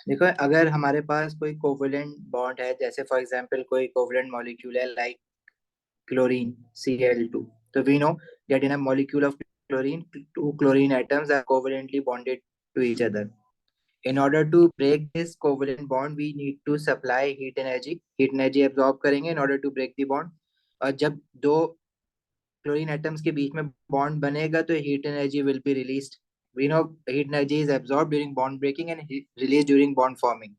देखो, अगर हमारे पास कोई कोवलेंट बॉन्ड है, जैसे फॉर एग्जांपल कोई कोवलेंट मॉलिक्यूल है like chlorine Cl2, so we know that in a molecule of chlorine, two chlorine atoms are covalently bonded to each other. In order to break this covalent bond, we need to supply heat energy absorb करेंगे in order to break the bond. और जब दो chlorine atoms के बीच में bond बनेगा तो heat energy will be released. We know heat energy is absorbed during bond breaking and released during bond forming.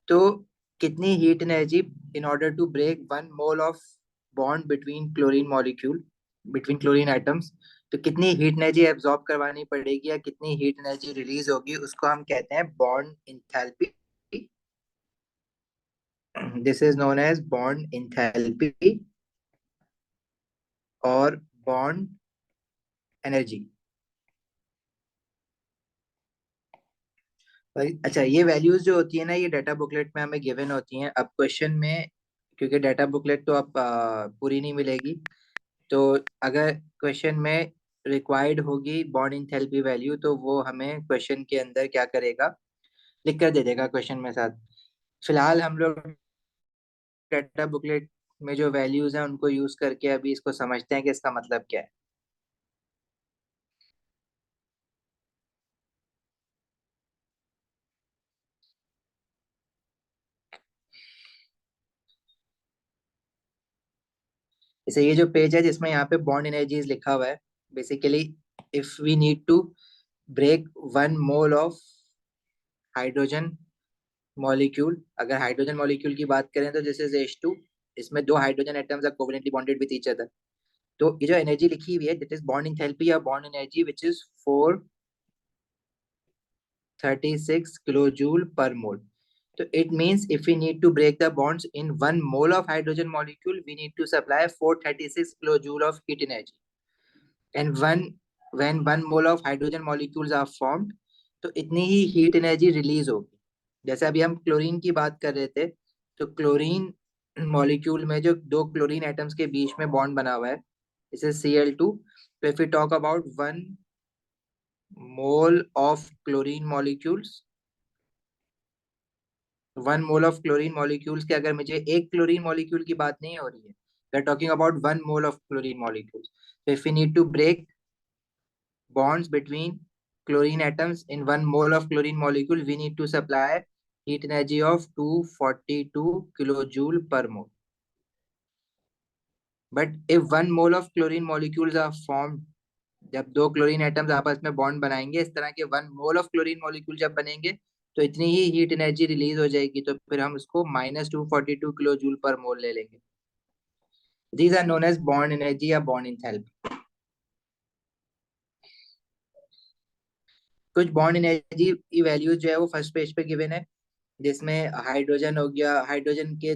तो कितनी heat energy in order to break one mole of bond between chlorine atoms, तो कितनी heat energy absorb करवानी पड़ेगी या कितनी heat energy release होगी, उसको हम कहते हैं bond enthalpy. This is known as bond enthalpy और बॉन्ड एनर्जी. अच्छा, ये वैल्यूज जो होती है ना, ये डाटा बुकलेट में हमें गिवन होती हैं. अब क्वेश्चन में, क्योंकि डाटा बुकलेट तो अब पूरी नहीं मिलेगी, तो अगर क्वेश्चन में रिक्वायर्ड होगी बॉन्ड इंथैल्पी वैल्यू, तो वो हमें क्वेश्चन के अंदर क्या करेगा, लिख कर दे देगा क्वेश्चन में साथ. फिलहाल हम लोग डाटा बुकलेट में जो वैल्यूज हैं उनको यूज करके अभी इसको समझते हैं कि इसका मतलब क्या है. जैसे ये जो पेज है जिसमें यहाँ पे बॉन्ड एनर्जीज लिखा हुआ है, basically if we need to break one mole of hydrogen molecule, अगर हाइड्रोजन मॉलिक्यूल की बात करें तो दिस इज H2. इसमें दो hydrogen atoms are covalently bonded with each other. तो ये जो एनर्जी लिखी हुई है, दैट इज बॉन्ड इंथैल्पी या bond energy, which is 436 kilo joule per mole. So it means if we need to break the bonds in 1 mole of hydrogen molecule, we need to supply 436 kilojoule of heat energy. And when 1 mole of hydrogen molecules are formed, तो इतनी ही heat energy release होगी. जैसे अभी हम chlorine की बात कर रहे थे, तो क्लोरीन मॉलिक्यूल में जो दो क्लोरीन एटम्स के बीच में बॉन्ड बना हुआ है, इसे Cl2. तो if you talk about 1 mole of chlorine molecules, 1 mole of chlorine molecules के, अगर मुझे एक क्लोरीन मॉलिक्यूल की बात नहीं हो रही है, we are talking about 1 mole of chlorine molecules. So if we need to break bonds between chlorine atoms in 1 mole of chlorine molecule, we need to supply heat energy of 242 kilojoule per mole. But if 1 mole of chlorine molecules are formed, जब दो chlorine atoms आपस में bond बनाएंगे, इस तरह के 1 mole of chlorine molecule जब बनेंगे, तो इतनी ही हीट एनर्जी रिलीज हो जाएगी. तो फिर हम उसको -242 किलो जूल पर मोल ले लेंगे. These are known as bond energy या बॉन्ड इंथैल्पी. कुछ बॉन्ड एनर्जी की वैल्यूज जो है वो फर्स्ट पेज पे गिवन है, जिसमें हाइड्रोजन हो गया, हाइड्रोजन के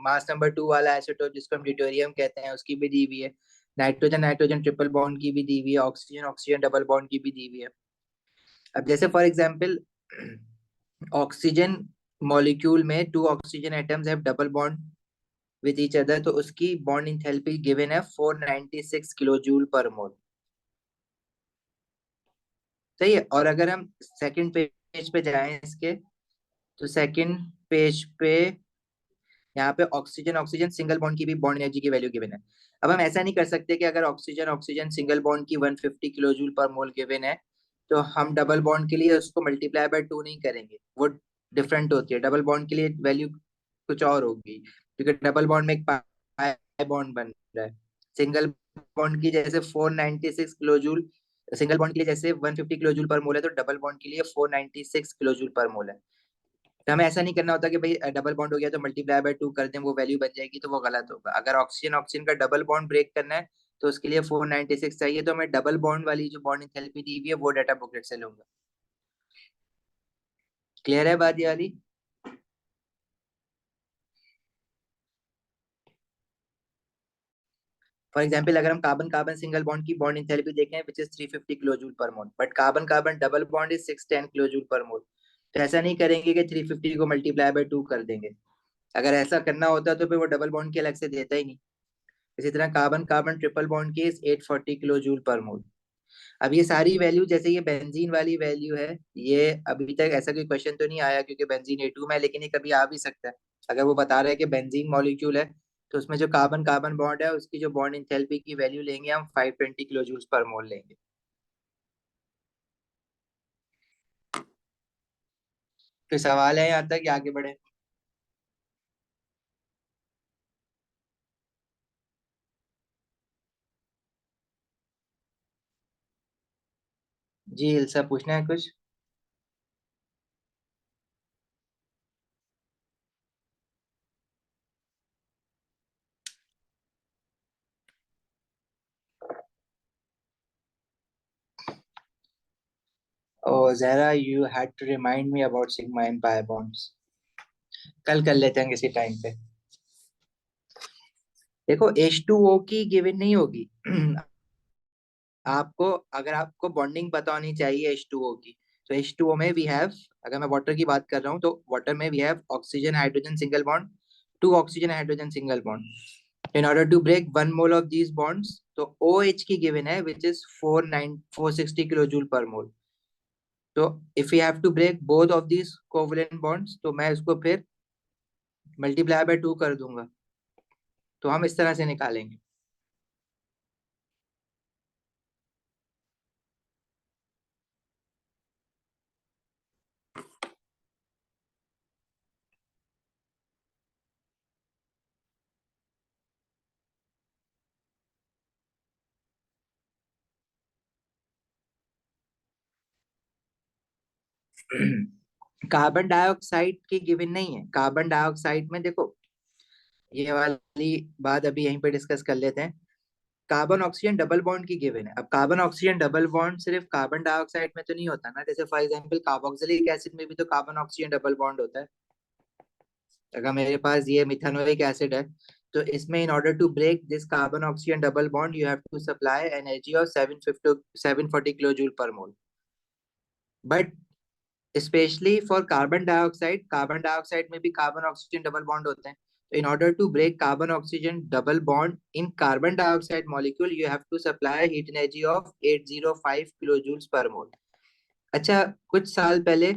मास नंबर 2 वाला आइसोटोप जिसको हम ड्यूटेरियम कहते हैं, उसकी भी दी हुई है. नाइट्रोजन नाइट्रोजन ट्रिपल बॉन्ड की भी दी हुई है. ऑक्सीजन ऑक्सीजन डबल बॉन्ड की भी दी हुई है. अब जैसे फॉर एग्जांपल ऑक्सीजन मॉलिक्यूल में two oxygen atoms have double bond with each other, तो उसकी बॉन्ड इंथैल्पी गिवन है 496 किलो जूल पर मोल. सही है. और अगर हम सेकंड पेज पे जाएं इसके, तो सेकंड पेज पे यहाँ पे ऑक्सीजन ऑक्सीजन सिंगल बॉन्ड की भी बॉन्ड एनर्जी की वैल्यू गिवन है. अब हम ऐसा नहीं कर सकते कि अगर ऑक्सीजन ऑक्सीजन सिंगल बॉन्ड की 150 किलो जूल पर मोल गिवन है, तो हम डबल बॉन्ड के लिए उसको मल्टीप्लाई बाय 2 नहीं करेंगे. वो डिफरेंट होती है. डबल बॉन्ड के लिए वैल्यू कुछ और होगी, क्योंकि डबल बॉन्ड में एक पाई बॉन्ड बन रहा है. सिंगल बॉन्ड की जैसे 496 किलो जूल, सिंगल बॉन्ड के लिए जैसे 150 किलो जूल पर मोल है, तो डबल बॉन्ड के लिए 496 किलो जूल पर मोल है. तो हमें ऐसा नहीं करना होता कि भाई डबल बॉन्ड हो गया तो मल्टीप्लाई बाय 2 कर दें, वो वैल्यू बन जाएगी, तो वो गलत होगा. अगर ऑक्सीजन ऑक्सीजन का डबल बॉन्ड ब्रेक करना है, तो उसके लिए 496 चाहिए, तो मैं डबल बॉन्ड वाली जो बॉन्ड इंथैल्पी दी हुई है वो डाटा बुकलेट से लूंगा. क्लियर है बात ये वाली? फॉर एग्जाम्पल अगर हम कार्बन कार्बन सिंगल बॉन्ड की बॉन्ड इंथैल्पी देखें which is 350 kilo joule per mole, but carbon carbon double bond is 610 kilo joule per mole. तो ऐसा नहीं करेंगे कि 350 को मल्टीप्लाई बाय 2 कर देंगे. अगर ऐसा करना होता तो फिर वो डबल बॉन्ड की अलग से देता ही नहीं. इसी तरह कार्बन कार्बन ट्रिपल बॉन्ड की 840 किलो जूल पर मोल. अब ये सारी वैल्यू, जैसे ये बेंजीन वाली वैल्यू है, ये अभी तक ऐसा कोई क्वेश्चन तो नहीं आया क्योंकि बेंजीन A2 में है, लेकिन ये कभी आ भी सकता है। अगर वो बता रहे हैं कि बेंजीन मॉलिक्यूल है, तो उसमें जो कार्बन कार्बन बॉन्ड है उसकी जो बॉन्ड इंथैल्पी की वैल्यू लेंगे हम 520 किलो जूल्स पर मोल लेंगे। कोई सवाल है यहाँ तक या आगे बढ़े? जी इल्सा, पूछना है कुछ? ओ Zahra, you had to remind me about sigma and pi bonds. कल कर लेते हैं किसी टाइम पे। देखो H2O की गिवन नहीं होगी। आपको, अगर आपको बॉन्डिंग पता होनी चाहिए H2O की, तो H2O में वी हैव, अगर मैं वाटर की बात कर रहा हूँ तो वाटर में we have oxygen hydrogen single bond, two oxygen hydrogen single bond. In order to break one mole of these bonds, तो OH की गिवन है which is 460 kilo joule per mole. तो if you have to break both of these covalent bonds, तो मैं इसको फिर multiply by 2 कर दूंगा। तो हम इस तरह से निकालेंगे। कार्बन डाइऑक्साइड की गिवन नहीं है। कार्बन डाइऑक्साइड में देखो, ये वाली बात अभी यहीं पे डिस्कस कर लेते हैं। कार्बन ऑक्सीजन डबल बॉन्ड की गिवन है। अब कार्बन ऑक्सीजन डबल बॉन्ड सिर्फ कार्बन डाइऑक्साइड में तो नहीं होता ना, जैसे फॉर एग्जांपल कार्बोक्सिलिक एसिड में भी तो कार्बन ऑक्सीजन डबल बॉन्ड होता है। अगर मेरे पास ये मिथानोइक एसिड है, तो इसमें in order to break this carbon oxygen double bond you have to supply energy of 740 kilo joule per mole. But specially for carbon dioxide में भी कार्बन ऑक्सीजन डबल बॉन्ड होते हैं। तो in order to break carbon oxygen double bond in carbon dioxide molecule you have to supply heat energy of 805 kilo joules per mole. अच्छा, कुछ साल पहले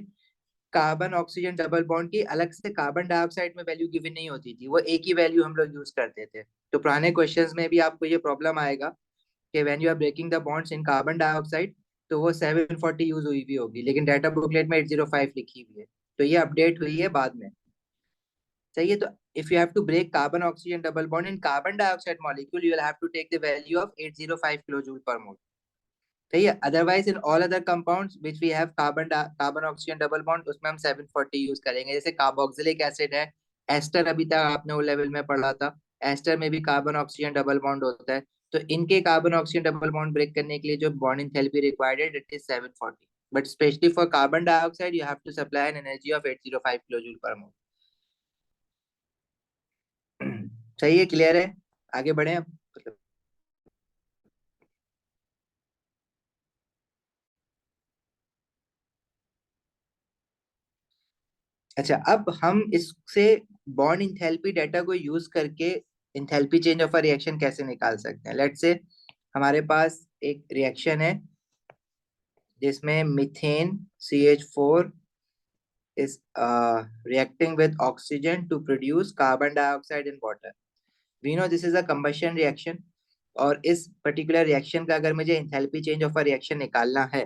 carbon oxygen double bond की अलग से कार्बन डाइऑक्साइड में वैल्यू गिवन नहीं होती थी, वो एक ही वैल्यू हम लोग यूज करते थे। तो पुराने क्वेश्चंस में भी आपको ये प्रॉब्लम आएगा कि when you are breaking the bonds in carbon dioxide, तो वो 740 यूज हुई भी होगी, लेकिन डाटा बुकलेट में 805 लिखी हुई है। तो ये अपडेट हुई है बाद में। सही है। तो if you have to break carbon oxygen double bond in carbon dioxide molecule, you will have to take the value of 805 kilo joule per mole. सही है। Otherwise in all other compounds which we have carbon oxygen double bond, उसमें हम 740 use करेंगे। जैसे carboxylic acid है, ester, अभी तक आपने वो लेवल में पढ़ा था, एस्टर में भी कार्बन ऑक्सीजन डबल बॉन्ड होता है। तो इनके carbon oxygen double bond break करने के लिए जो बॉन्ड एंथैल्पी रिक्वायर्ड है it is 740। But specially for carbon dioxide you have to supply an energy of 805 kilo joule per mole. सही है, क्लियर है? आगे बढ़े अब। अच्छा, अब हम इससे बॉन्ड इंथैल्पी डाटा को यूज करके enthalpy change of a reaction कैसे निकाल सकते हैं। लेट्स से हमारे पास एक रिएक्शन है जिसमें methane CH4 is reacting with oxygen to produce carbon dioxide in water. We know this is a combustion reaction, और इस पर्टिकुलर रिएक्शन का अगर मुझे enthalpy change of a reaction निकालना है,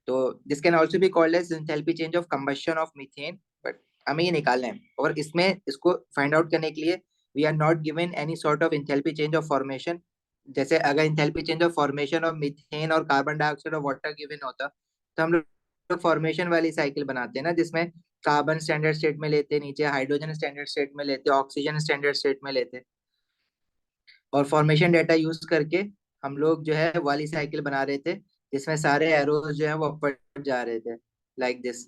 तो this can also be called as enthalpy change of combustion of methane. But हमें ये निकालना है, और इसमें इसको फाइंड आउट करने के लिए we are not given any sort of enthalpy change of formation. जैसे अगर enthalpy change of formation of methane और कार्बन डाइऑक्साइड और वाटर गिवन होता, तो हम लोग फॉर्मेशन वाली साइकिल बनाते हैं ना, जिसमें कार्बन स्टैंडर्ड स्टेट में लेते, नीचे हाइड्रोजन स्टैंडर्ड स्टेट में लेते, ऑक्सीजन स्टैंडर्ड स्टेट में लेते, और फॉर्मेशन डेटा यूज करके हम लोग जो है वाली साइकिल बना रहे थे, जिसमें सारे एरोज जो है वो अपर जा रहे थे, like this.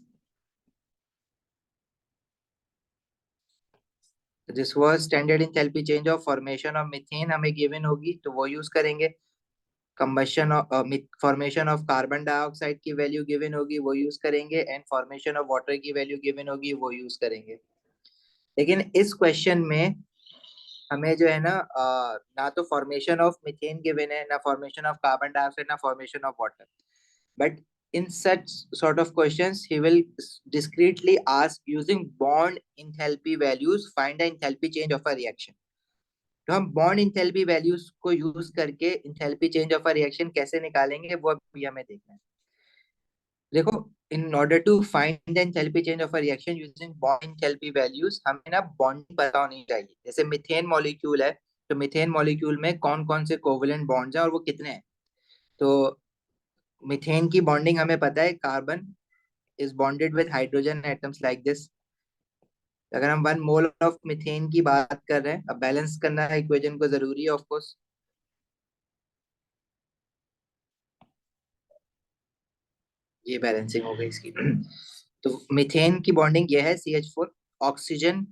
This was standard enthalpy change of formation of methane, हमें गिवन होगी तो वो यूज करेंगे। Combustion of formation of carbon dioxide की वैल्यू गिवन होगी, वो यूज करेंगे, एंड फॉर्मेशन ऑफ वाटर की वैल्यू गिवन होगी, वो यूज करेंगे। लेकिन इस क्वेश्चन में हमें जो है ना ना तो फॉर्मेशन ऑफ मीथेन गिवन है, ना फॉर्मेशन ऑफ कार्बन डाइऑक्साइड, ना formation of water, but in such sort of questions he will discreetly ask using bond enthalpy values find the enthalpy change of a reaction. तो हम bond enthalpy values को use करके enthalpy change of a reaction कैसे निकालेंगे वो अभी हमें देखना है। देखो, in order to find the enthalpy change of a reaction using bond enthalpy values हमें ना बॉन्डिंग पता होनी चाहिए। जैसे मीथेन मॉलिक्यूल है, तो मीथेन मॉलिक्यूल में कौन कौन से कोवेलेंट बॉन्ड्स हैं और वो कितने हैं। तो मीथेन की बॉन्डिंग हमें पता है, carbon is bonded with hydrogen atoms like this. अगर हम 1 मोल ऑफ मीथेन की बात कर रहे हैं, अब बैलेंस करना है इक्वेशन को, जरूरी है ऑफ कोर्स। ये बैलेंसिंग हो गई इसकी। तो मीथेन की बॉन्डिंग ये है CH4। ऑक्सीजन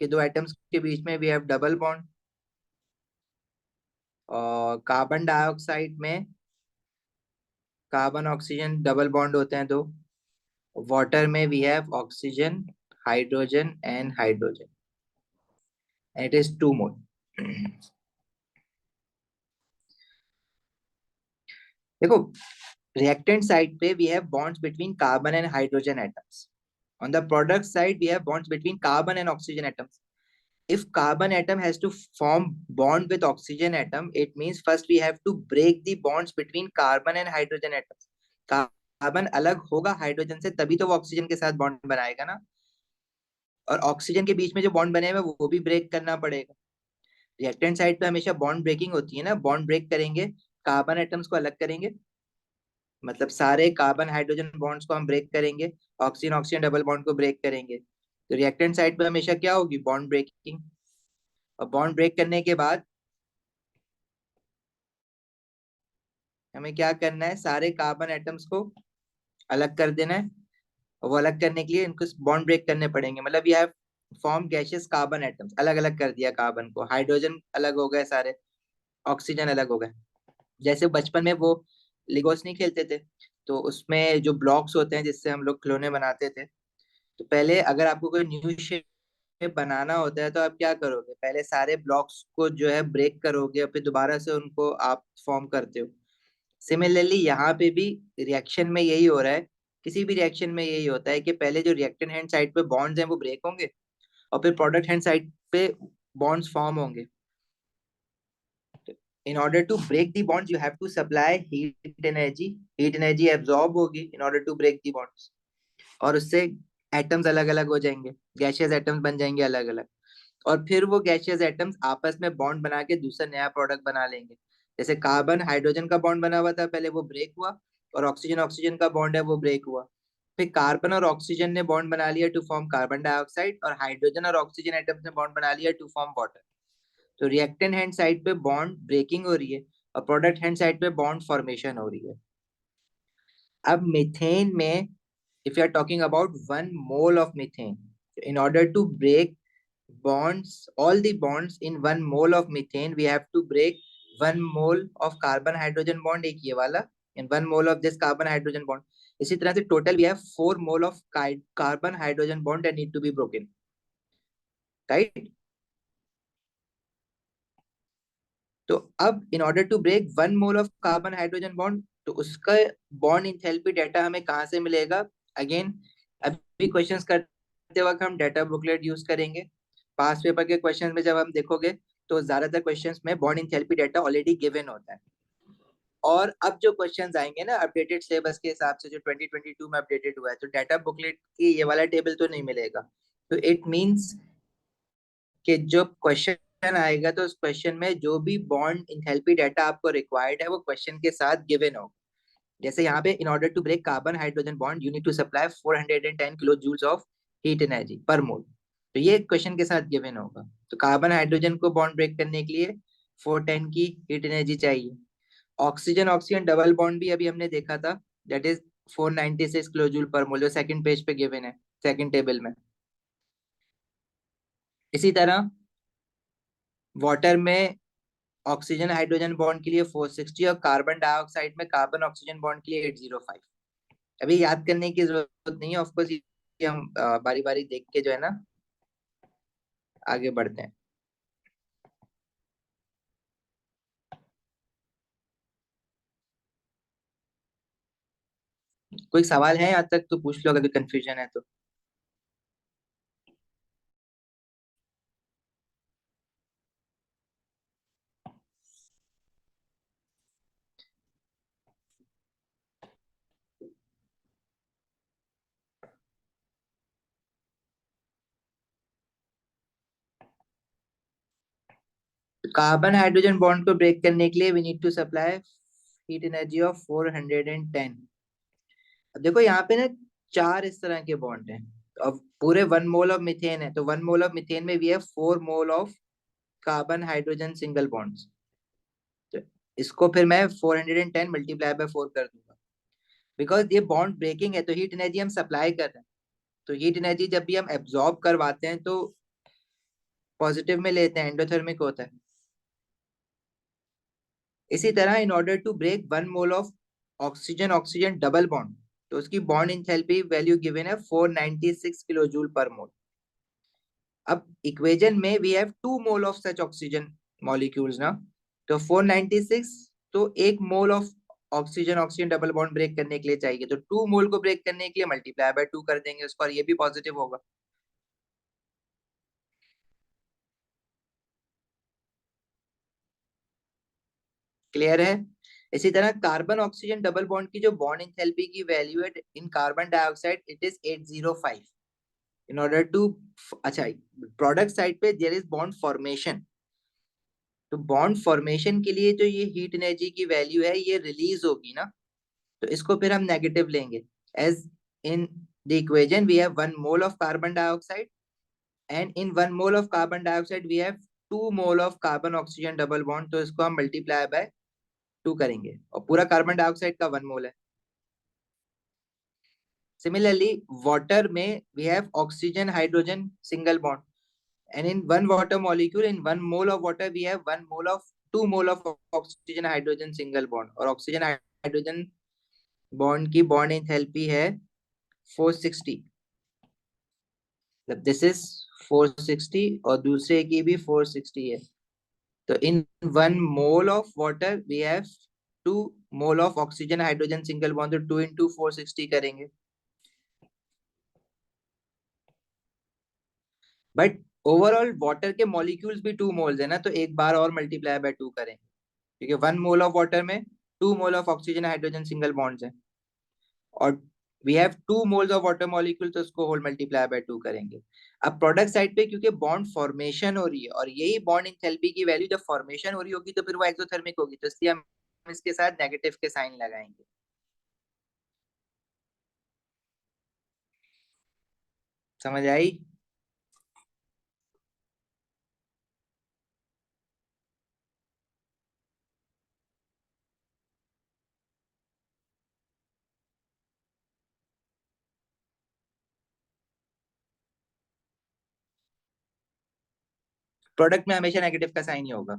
के दो एटम्स के बीच में वी हैव डबल बॉन्ड। और कार्बन डाइऑक्साइड में कार्बन ऑक्सीजन डबल बॉन्ड होते हैं दो। वाटर में we have oxygen, hydrogen and hydrogen, it is 2 mole. देखो, reactant side पे we have bonds between carbon and hydrogen atoms. On the product side we have bonds between carbon and oxygen atoms. If carbon atom has to form bond with oxygen atom, it means first we have to break the bonds between carbon and hydrogen atoms. Carbon अलग होगा hydrogen से तभी तो वो oxygen के साथ bond बनाएगा ना। और ऑक्सीजन के बीच में जो बॉन्ड बने हुए वो भी ब्रेक करना पड़ेगा। रिएक्टेंट साइड पे हमेशा बॉन्ड ब्रेकिंग होती है ना, बॉन्ड ब्रेक करेंगे, कार्बन एटम्स को अलग करेंगे, मतलब सारे कार्बन हाइड्रोजन बॉन्ड्स को हम ब्रेक करेंगे, ऑक्सीजन ऑक्सीजन डबल बॉन्ड को ब्रेक करेंगे। तो रिएक्टेंट साइड पे हमेशा क्या होगी, बॉन्ड ब्रेकिंग। और बॉन्ड ब्रेक करने के बाद हमें क्या करना है, सारे कार्बन एटम्स को अलग कर देना है। और वो अलग करने के लिए इनको बॉन्ड ब्रेक करने पड़ेंगे, मतलब यह फॉर्म गैशियस कार्बन एटम्स, अलग अलग कर दिया कार्बन को, हाइड्रोजन अलग हो गए सारे, ऑक्सीजन अलग हो गए। जैसे बचपन में वो लिगोस नहीं खेलते थे, तो उसमें जो ब्लॉक्स होते हैं जिससे हम लोग खिलौने बनाते थे, तो पहले अगर आपको कोई न्यू शेप बनाना होता है तो आप क्या करोगे, पहले सारे ब्लॉक्स को जो है ब्रेक करोगे और फिर दोबारा से उनको आप फॉर्म करते हो। सिमिलरली यहाँ पे भी रिएक्शन में यही हो रहा है, किसी भी रिएक्शन में यही होता है कि पहले जो रिएक्टेंट हैंड साइड पे बॉन्ड्स हैं वो ब्रेक होंगे और फिर प्रोडक्ट हैंड साइड पे बॉन्ड्स फॉर्म होंगे। In order to break the bonds you have to supply heat energy, heat energy absorb होगी in order to break the bonds, और उससे एटम्स अलग अलग हो जाएंगे, गैशियस एटम्स बन जाएंगे अलग अलग। और फिर वो गैशियस एटम्स आपस में बॉन्ड बना के दूसरा नया प्रोडक्ट बना लेंगे। जैसे कार्बन हाइड्रोजन का बॉन्ड बना हुआ था पहले, वो ब्रेक हुआ, और ऑक्सीजन ऑक्सीजन का बॉन्ड है वो ब्रेक हुआ। फिर कार्बन और ऑक्सीजन ने बॉन्ड बना लिया टू फॉर्म कार्बन डाइऑक्साइड, और हाइड्रोजन और ऑक्सीजन एटम्स ने बॉन्ड बना लिया टू फॉर्म वाटर। तो रिएक्टेंट हैंड साइड पे बॉन्ड ब्रेकिंग हो रही है और प्रोडक्ट हैंड साइड पे बॉन्ड फॉर्मेशन हो रही है। अब मीथेन में if you are talking about 1 mole of methane, in order to break bonds, all the bonds in 1 mole of methane, we have to break 1 mole of carbon hydrogen bond, एक ये वाला, and 1 mole of this carbon hydrogen bond. इसी तरह से total we have 4 mole of carbon hydrogen bond that need to be broken, right? तो अब in order to break 1 mole of carbon hydrogen bond, तो उसका बॉन्ड इंथैल्पी डाटा हमें कहाँ से मिलेगा। अगेन अभी क्वेश्चंस करते वक्त हम डाटा बुकलेट यूज करेंगे। पास पेपर के क्वेश्चंस में जब हम देखोगे तो ज्यादातर क्वेश्चंस में bond enthalpy data already given होता है। और अब जो क्वेश्चंस आएंगे ना अपडेटेड सिलेबस के हिसाब से, जो 2022 में अपडेटेड हुआ है, तो डाटा बुकलेट की ये वाला टेबल तो नहीं मिलेगा। तो इट मींस कि जो क्वेश्चन आएगा तो उस क्वेश्चन में जो भी बॉन्ड इंथैल्पी डाटा आपको रिक्वायर्ड है वो क्वेश्चन के साथ गिवन हो। जैसे यहाँ पे in order to break carbon hydrogen bond you need to supply 410 kilojoules of heat energy per mole, तो ये क्वेश्चन के साथ गिवन होगा। तो कार्बन हाइड्रोजन को बॉन्ड ब्रेक करने के लिए 410 की हीट एनर्जी चाहिए। ऑक्सीजन ऑक्सीजन डबल बॉन्ड भी अभी हमने देखा था, that is 496 kilo joule per मोल, जो सेकंड पेज पे गिवन है, सेकंड टेबल में। इसी तरह वाटर में ऑक्सीजन हाइड्रोजन बॉन्ड के लिए 460 और कार्बन डाइऑक्साइड में कार्बन ऑक्सीजन बॉन्ड के लिए 805। अभी याद करने की जरूरत नहीं है, ऑफकोर्स ये हम बारी बारी देख के जो है ना आगे बढ़ते हैं। कोई सवाल है यहाँ तक तो पूछ लो अगर कंफ्यूजन है तो। कार्बन हाइड्रोजन बॉन्ड को ब्रेक करने के लिए we need to supply heat energy of 410। अब देखो यहाँ पे ना चार इस तरह के बॉन्ड हैं। अब पूरे 1 मोल ऑफ मिथेन है, तो 1 मोल ऑफ मिथेन में we have 4 mole of carbon hydrogen single bonds. तो इसको फिर मैं 410 मल्टीप्लाई बाय 4 कर दूंगा। बिकॉज ये बॉन्ड ब्रेकिंग है तो हीट एनर्जी हम सप्लाई कर रहे हैं। तो हीट एनर्जी जब भी हम एब्जॉर्ब करवाते हैं तो पॉजिटिव में लेते हैं, एंडोथर्मिक होता है। इसी तरह in order to break 1 mole of oxygen oxygen double bond, तो उसकी बॉन्ड इंथैल्पी वैल्यू गिवन है 496 किलो जूल पर मोल। अब इक्वेशन में we have 2 mole of such oxygen molecules ना, तो 496, तो 1 mole of oxygen oxygen double bond break करने के लिए चाहिए, तो 2 मोल को ब्रेक करने के लिए मल्टीप्लाई बाय 2 कर देंगे उसको, और ये भी पॉजिटिव होगा। क्लियर है। इसी तरह कार्बन ऑक्सीजन डबल बॉन्ड की जो बॉन्ड इंथैल्पी की वैल्यू है in carbon dioxide it is 805। In order to, अच्छा, प्रोडक्ट साइड पे देयर इज बॉन्ड फॉर्मेशन। तो बॉन्ड फॉर्मेशन के लिए जो ये हीट एनर्जी की वैल्यू है ये रिलीज होगी ना, तो इसको फिर हम नेगेटिव लेंगे। As in the equation we have 1 mole of carbon dioxide and in 1 mole of carbon dioxide we have 2 mole of carbon oxygen double bond, तो इसको हम मल्टीप्लाई बाय 2 करेंगे, और पूरा कार्बन डाइऑक्साइड का 1 मोल है। सिमिलरली वाटर में we have oxygen hydrogen single bond, and in one water molecule in 1 mole of water we have 1 mole of 2 mole of oxygen hydrogen single bond, और oxygen hydrogen bond की bond enthalpy है 460। This is 460 और दूसरे की भी 460 है। तो in 1 mole of water we have 2 mole of oxygen hydrogen single bond, तो 2 into 460 करेंगे। बट ओवरऑल वाटर के मॉलिक्यूल्स भी 2 मोल्स है ना, तो एक बार और मल्टीप्लाई बाय 2 करेंगे, क्योंकि 1 मोल ऑफ वाटर में 2 mole of oxygen hydrogen single bonds हैं, और we have 2 moles of water molecule, तो उसको होल मल्टीप्लाई बाय 2 करेंगे। अब प्रोडक्ट साइड पे क्योंकि बॉन्ड फॉर्मेशन हो रही है, और यही बॉन्ड इंथैल्पी की वैल्यू जब फॉर्मेशन हो रही होगी तो फिर वो एक्सोथर्मिक होगी, तो इसलिए हम इसके साथ नेगेटिव के साइन लगाएंगे। समझ आई। प्रोडक्ट में हमेशा नेगेटिव का साइन ही होगा।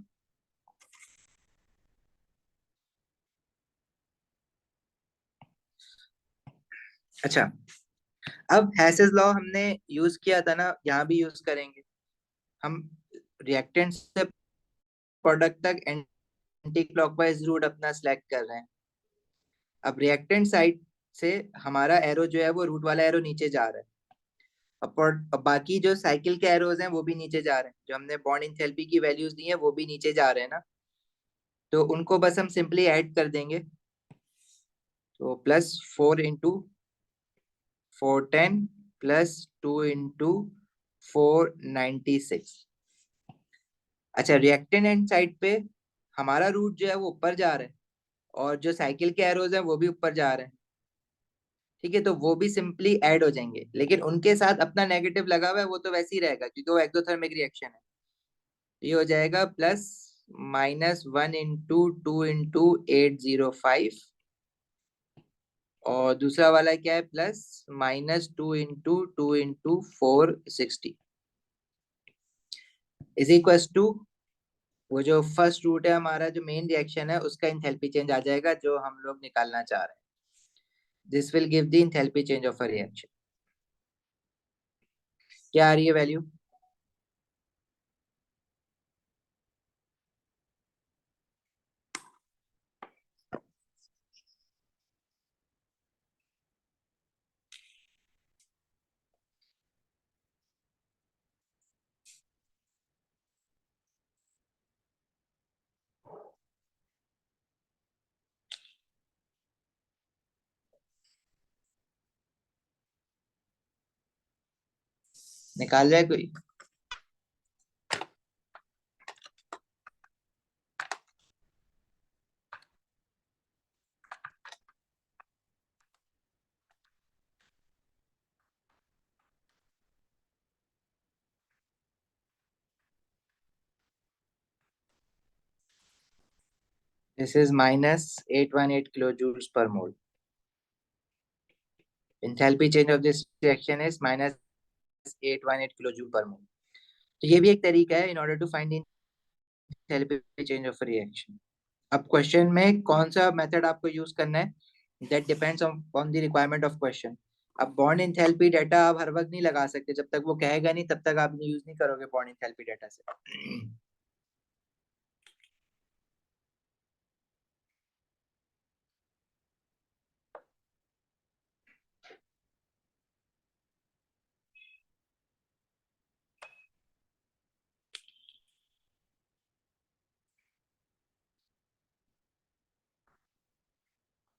अच्छा, अब हैसेस लॉ हमने यूज किया था ना, यहाँ भी यूज करेंगे। हम रिएक्टेंट से प्रोडक्ट तक एंटी क्लॉकवाइज रूट अपना सिलेक्ट कर रहे हैं। अब रिएक्टेंट साइड से हमारा एरो जो है वो रूट वाला एरो नीचे जा रहा है। अब बाकी जो साइकिल के एरोज हैं वो भी नीचे जा रहे हैं, जो हमने बॉन्ड इंथैल्पी की वैल्यूज दी हैं वो भी नीचे जा रहे हैं ना, तो उनको बस हम सिंपली ऐड कर देंगे। तो +4 × 410 +2 × 496। अच्छा, रिएक्टेंट एंड साइड पे हमारा रूट जो है वो ऊपर जा रहा है, और जो साइकिल के एरोज हैं वो भी ऊपर जा रहे हैं। ठीक है, तो वो भी सिंपली ऐड हो जाएंगे, लेकिन उनके साथ अपना नेगेटिव लगा हुआ है वो तो वैसे ही रहेगा क्योंकि वो एक्सोथर्मिक रिएक्शन है। ये हो जाएगा +(-1 × 2 × 805), और दूसरा वाला क्या है, +(-2 × 2 × 460) इज इक्वल टू, वो जो फर्स्ट रूट है हमारा जो मेन रिएक्शन है उसका इंथैल्पी चेंज आ जाएगा जो हम लोग निकालना चाह रहे हैं। This will give the enthalpy change of a reaction. क्या आ रही है वैल्यू? निकाल जाए कोई? This is -818 kilojoules per mole. Enthalpy change of this reaction is -818 kilojoules per mole. तो ये भी एक तरीका है in order to find enthalpy change of a reaction. अब क्वेश्चन में कौन सा मेथड आपको यूज करना है, that depends on the requirement of question. अब बॉन्ड इंथैल्पी डाटा आप हर वक्त नहीं लगा सकते, जब तक वो कहेगा नहीं तब तक आप यूज नहीं करोगे बॉन्ड इंथैल्पी डाटा से.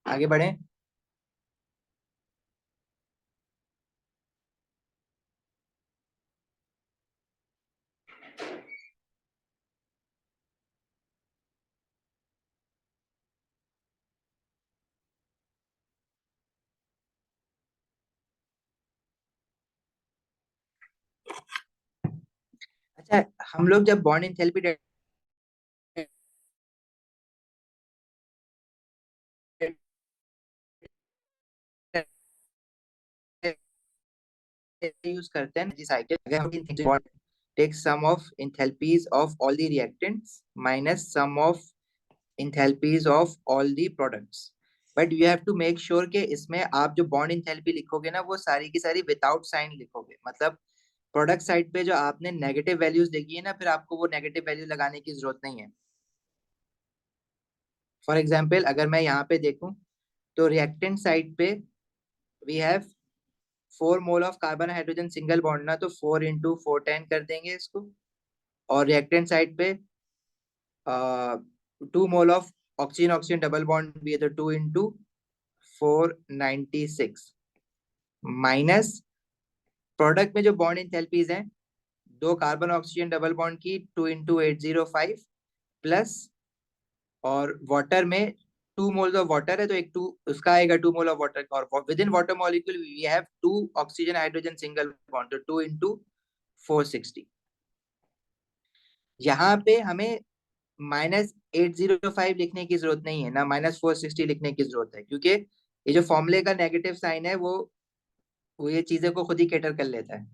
आगे बढ़े. अच्छा, हम लोग जब बॉन्ड इंथैल्पी डाटा यूज करते हैं जी साइकिल, अगर हम take sum of enthalpies of all the reactants minus sum of enthalpies of all the products. But you have to make sure कि इसमें आप जो बॉन्ड इंथैल्पी लिखोगे ना वो सारी की सारी विदाउट साइन लिखोगे. मतलब प्रोडक्ट साइड पे जो आपने नेगेटिव वैल्यूज लिखी है ना, फिर आपको वो नेगेटिव वैल्यू लगाने की जरूरत नहीं है. फॉर एग्जाम्पल अगर मैं यहाँ पे देखूं तो रिएक्टेंट साइड पे we have 4 mole of carbon hydrogen single bond ना, तो 4 × 4 10 कर देंगे इसको. और रिएक्टेंट साइड पे 2 mole of oxygen oxygen double bond भी है, तो 2 × 4 96 माइनस प्रोडक्ट में जो बॉन्ड इंथैल्पीज हैं, 2 कार्बन ऑक्सीजन डबल बॉन्ड की 2 × 805 प्लस, और वाटर में 2 मोल्स ऑफ वाटर है तो एक टू उसका आएगा 2 मोल ऑफ वाटर. और within water molecule we have 2 oxygen hydrogen single bond, तो 2 × 460. यहाँ पे हमें -805 लिखने की जरूरत नहीं है ना, -460 लिखने की जरूरत है, क्योंकि ये जो फॉर्मूले का नेगेटिव साइन है वो ये चीजें को खुद ही कैटर कर लेता है.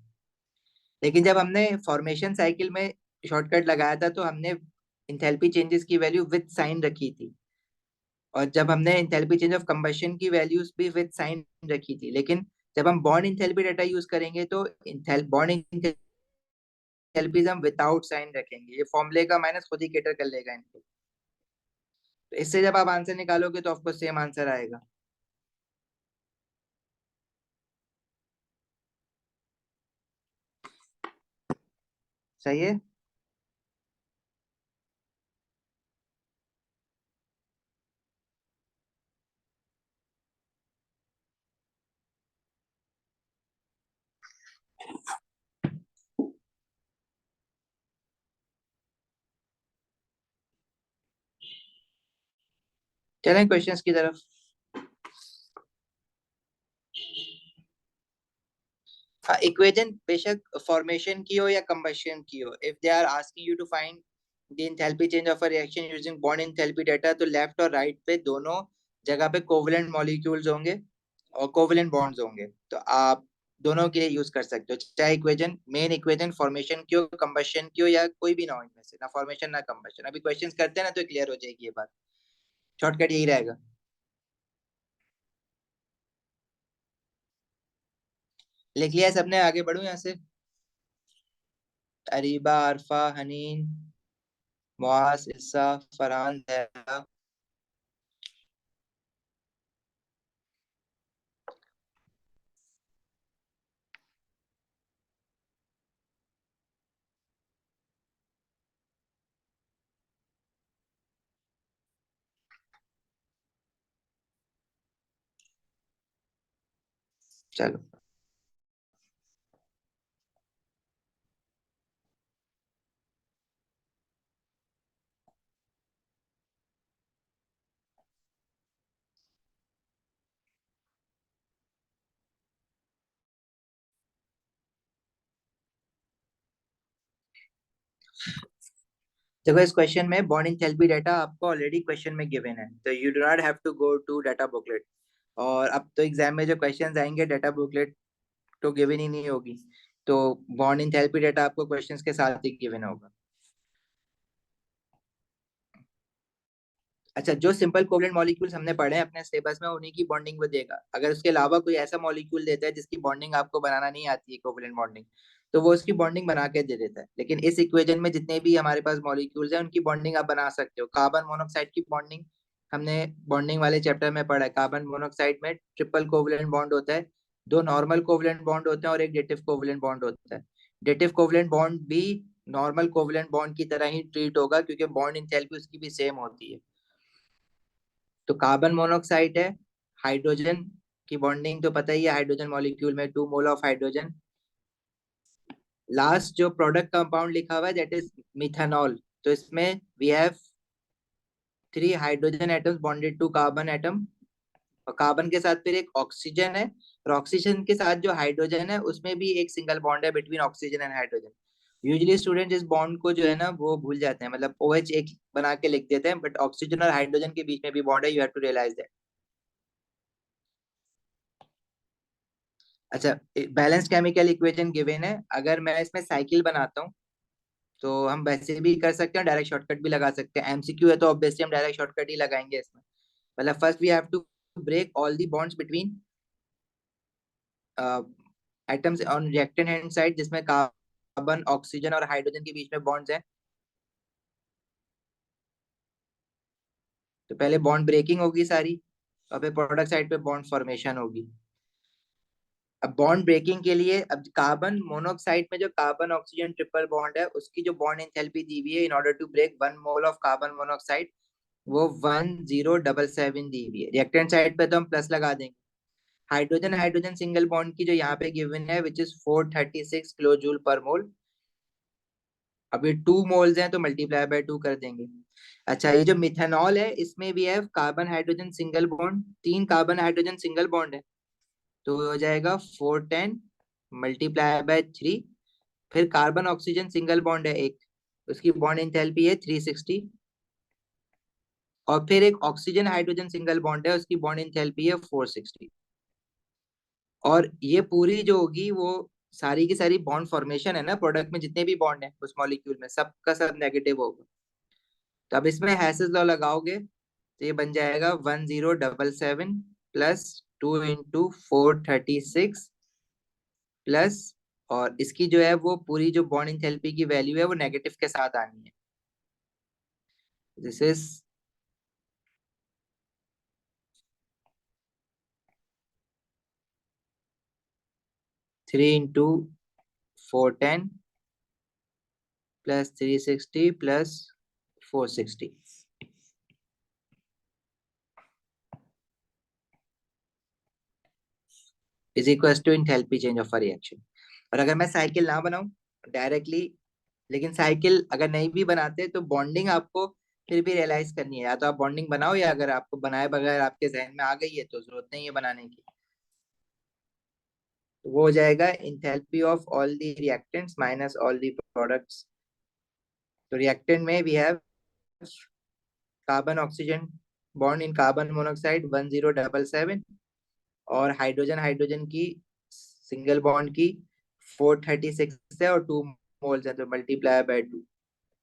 लेकिन जब हमने फॉर्मेशन साइकिल में शॉर्टकट लगाया था तो हमने इंथैल्पी चेंजेस की वैल्यू विद साइन रखी थी, और जब हमने इंथैल्पी चेंज ऑफ कंबशन की वैल्यूज भी विद साइन रखी थी. लेकिन जब हम बॉन्ड इंथैल्पी डाटा यूज करेंगे तो बॉन्ड इंथैल्पीज हम विदाउट साइन रखेंगे. ये फॉर्मूले का माइनस खुद ही कैटर कर लेगा इनको. तो इससे जब आप आंसर निकालोगे तो ऑफकोर्स सेम आंसर आएगा. सही है. चलें क्वेश्चंस की तरफ. हाँ, इक्वेशन बेशक फॉर्मेशन की हो या कंबशन की हो, if they are asking you to find the enthalpy change of a reaction using bond enthalpy data, तो लेफ्ट और राइट पे दोनों जगह पे कोवेलेंट मॉलिक्यूल्स होंगे और कोवेलेंट बॉन्ड्स होंगे, तो आप दोनों के लिए यूज कर सकते हो. चाहे इक्वेशन मेन इक्वेशन फॉर्मेशन की हो, कंबशन की हो, या कोई भी ना हो इनमें से, ना फॉर्मेशन ना कंबशन. अभी क्वेश्चंस करते हैं ना तो क्लियर हो जाएगी ये बात. शॉर्टकट यही रहेगा. लिख लिया सबने? आगे बढ़ू यहाँ से. अरीबा, अरफा, हनीन, मुआज, इस्सा, फरहान, ज़हरा. चलो. देखो इस क्वेश्चन में बॉन्ड एंथैल्पी डाटा आपको ऑलरेडी क्वेश्चन में गिवन है, तो you do not have to go to data booklet. और अब तो एग्जाम में जो क्वेश्चंस आएंगे डाटा बुकलेट तो गिवन ही नहीं होगी, तो बॉन्ड एंथैल्पी डाटा आपको क्वेश्चंस के साथ ही गिवन होगा। अच्छा, जो सिंपल कोवलेंट मॉलिक्यूल्स हमने पढ़े हैं अपने सिलेबस में उन्हीं की बॉन्डिंग वो देगा। अगर उसके अलावा कोई ऐसा मॉलिक्यूल देता है जिसकी बॉन्डिंग आपको बनाना नहीं आती है कोवलेंट बॉन्डिंग, तो वो उसकी बॉन्डिंग बना के दे देता है। लेकिन इस इक्वेशन में जितने भी हमारे पास मॉलिक्यूल्स हैं उनकी बॉन्डिंग आप बना सकते हो। कार्बन मोनोऑक्साइड की बॉन्डिंग हमने बॉन्डिंग वाले चैप्टर में पढ़ा है। कार्बन मोनोऑक्साइड में ट्रिपल कोवलेंट बॉन्ड होता है, दो नॉर्मल कोवलेंट बॉन्ड होते हैं और एक डेटिव कोवलेंट बॉन्ड होता है। डेटिव कोवलेंट बॉन्ड भी नॉर्मल कोवलेंट बॉन्ड की तरह ही ट्रीट होगा क्योंकि बॉन्ड इंथैल्पी उसकी भी सेम होती है। तो कार्बन मोनोऑक्साइड है, हाइड्रोजन की बॉन्डिंग तो पता ही है, हाइड्रोजन मॉलिक्यूल में 2 मोल ऑफ हाइड्रोजन। लास्ट जो प्रोडक्ट कंपाउंड लिखा हुआ है दैट इज मिथानॉल। तो इसमें we have 3 hydrogen atoms bonded to carbon atom, और कार्बन के साथ फिर एक ऑक्सीजन है, और ऑक्सीजन के साथ जो हाइड्रोजन है उसमें भी एक सिंगल बॉन्ड है between oxygen and hydrogen. Usually student इस बॉन्ड को जो है ना वो भूल जाते हैं, मतलब OH एक बना के लिख देते हैं, बट ऑक्सीजन और हाइड्रोजन के बीच में भी बॉन्ड है, you have to realize that. अच्छा, बैलेंस केमिकल इक्वेशन गिवन है। अगर मैं इसमें साइकिल बनाता हूँ तो हम वैसे भी कर सकते हैं, डायरेक्ट शॉर्टकट भी लगा सकते हैं। MCQ है तो ऑब्वियसली हम डायरेक्ट शॉर्टकट ही लगाएंगे इसमें। मतलब first we have to break all the bonds between atoms on reactant hand side, जिसमें कार्बन ऑक्सीजन और हाइड्रोजन के बीच में बॉन्ड्स हैं। तो पहले बॉन्ड ब्रेकिंग होगी सारी, और फिर प्रोडक्ट साइड पे बॉन्ड फॉर्मेशन होगी। अब बॉन्ड ब्रेकिंग के लिए, अब कार्बन मोनोऑक्साइड में जो कार्बन ऑक्सीजन ट्रिपल बॉन्ड है उसकी जो बॉन्ड एंथैल्पी दी हुई है in order to break 1 mole of carbon monoxide, वो 1077 दी हुई है। रिएक्टेंट साइड पे तो हम प्लस लगा देंगे। हाइड्रोजन हाइड्रोजन सिंगल बॉन्ड की जो यहाँ पे गिवन है which is 436 kilo joule per mole. अभी 2 मोल्स हैं तो मल्टीप्लाई बाय 2 कर देंगे। अच्छा, ये जो मिथेनॉल है इसमें भी है carbon hydrogen single bond, 3 carbon hydrogen single bond है, तो हो जाएगा 410 मल्टीप्लाई बाय 3। फिर कार्बन ऑक्सीजन सिंगल बॉन्ड है एक, उसकी बॉन्ड एंथैल्पी है 360। और फिर एक ऑक्सीजन हाइड्रोजन सिंगल बॉन्ड है, उसकी बॉन्ड एंथैल्पी है 460। और ये पूरी जो होगी वो सारी की सारी बॉन्ड फॉर्मेशन है ना, प्रोडक्ट में जितने भी बॉन्ड है उस मॉलिक्यूल में सबका सब नेगेटिव होगा। तो अब इसमें हैसेस लॉ लगाओगे तो ये बन जाएगा 1077 प्लस 2 इंटू 436 प्लस, और इसकी जो है वो पूरी जो बॉन्ड एंथैल्पी की वैल्यू है वो नेगेटिव के साथ आनी है। This is 3 into 410 plus 360 plus 460 is equal to enthalpy change of a reaction. और अगर मैं साइकिल ना बनाऊं डायरेक्टली, लेकिन साइकिल अगर नहीं भी बनाते तो बॉन्डिंग आपको फिर भी रियलाइज करनी है, या तो आप बॉन्डिंग बनाओ या अगर आपको बनाए बगैर आपके जहन में आ गई है तो जरूरत नहीं है बनाने की। तो वो हो जाएगा enthalpy of all the reactants minus all the products. तो रिएक्टेंट में we have carbon oxygen bond in carbon monoxide 1077, और हाइड्रोजन हाइड्रोजन की सिंगल बॉन्ड की 436 है और 2 मोल्स है तो मल्टीप्लाई बाय 2।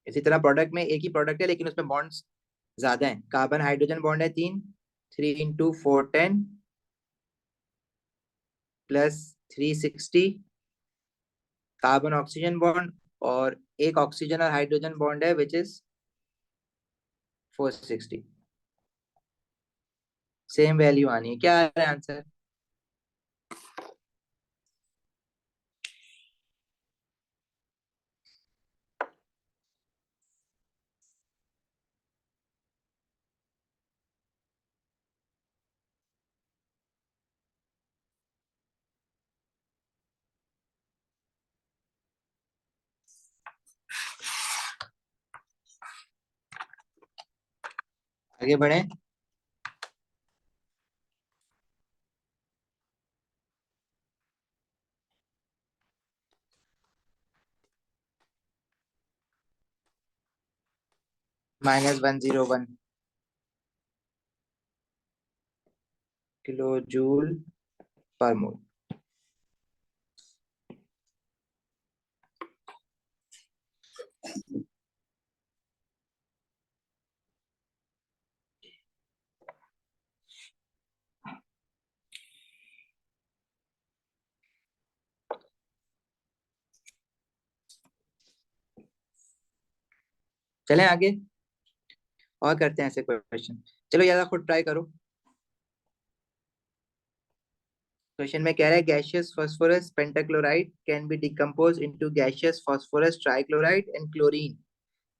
इसी तरह प्रोडक्ट में एक ही प्रोडक्ट है लेकिन उसमें बॉन्ड्स ज्यादा हैं। कार्बन हाइड्रोजन बॉन्ड है 3, 3 into 410 plus 360 carbon oxygen bond, और एक ऑक्सीजन और हाइड्रोजन बॉन्ड है विच इज 460। सेम वैल्यू आनी है, क्या आ रहा है आंसर? आगे बढ़े। -101 किलो जूल पर मोल। चलें आगे और करते हैं ऐसे क्वेश्चन। चलो यार खुद ट्राई करो। क्वेश्चन में कह रहा है gaseous phosphorus pentachloride can be decompose into gaseous phosphorus trichloride and chlorine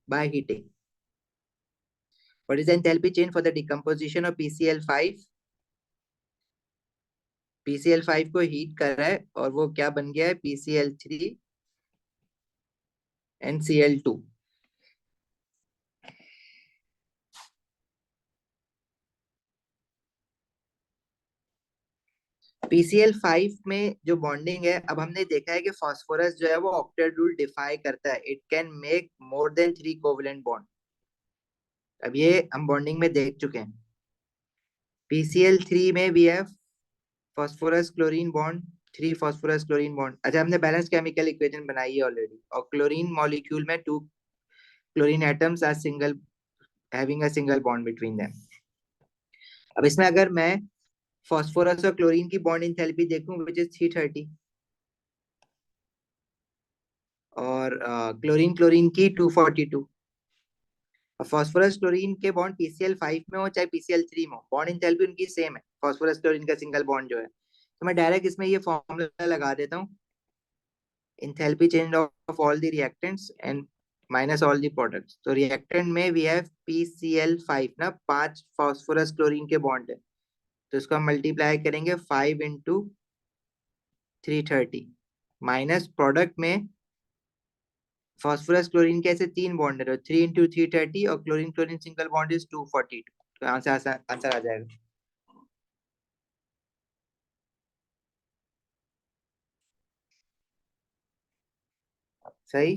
by heating. What is the enthalpy change for the decomposition of PCl5? PCl5 को हीट कर रहा है और वो क्या बन गया है, PCl3 एंड Cl2। PCl5 में जो बॉन्डिंग है, अब हमने देखा है कि फास्फोरस जो है वो ऑक्टेट रूल डिफाई करता है, it can make more than 3 covalent bond. अब ये हम बॉन्डिंग में देख चुके हैं। PCl3 में we have phosphorus chlorine bond, 3 phosphorus chlorine bond. अच्छा, हमने बैलेंस केमिकल इक्वेशन बनाई है ऑलरेडी, और क्लोरीन मॉलिक्यूल में 2 chlorine atoms are single having a single bond between them. अब इसमें अगर मैं फास्फोरस और क्लोरीन की बॉन्ड इंथैल्पी देखूं विच इज 330, और क्लोरीन क्लोरीन की 242। और फास्फोरस क्लोरीन के बॉन्ड PCl5 में हो चाहे PCl3 में हो, बॉन्ड इंथैल्पी उनकी सेम है, फास्फोरस क्लोरीन का सिंगल बॉन्ड जो है। तो मैं डायरेक्ट इसमें ये फॉर्मूला लगा देता हूँ, enthalpy change of all the reactants and minus all the products। तो reactant में we have PCl5 ना, 5 फास्फोरस क्लोरीन के बॉन्ड है, तो इसको हम मल्टीप्लाई करेंगे 5 इंटू 330, माइनस प्रोडक्ट में फास्फोरस क्लोरीन के ऐसे 3 बॉन्ड है, तो 3 इंटू 330, और chlorine chlorine single bond is 242। तो आंसर आंसर आ जाएगा सही।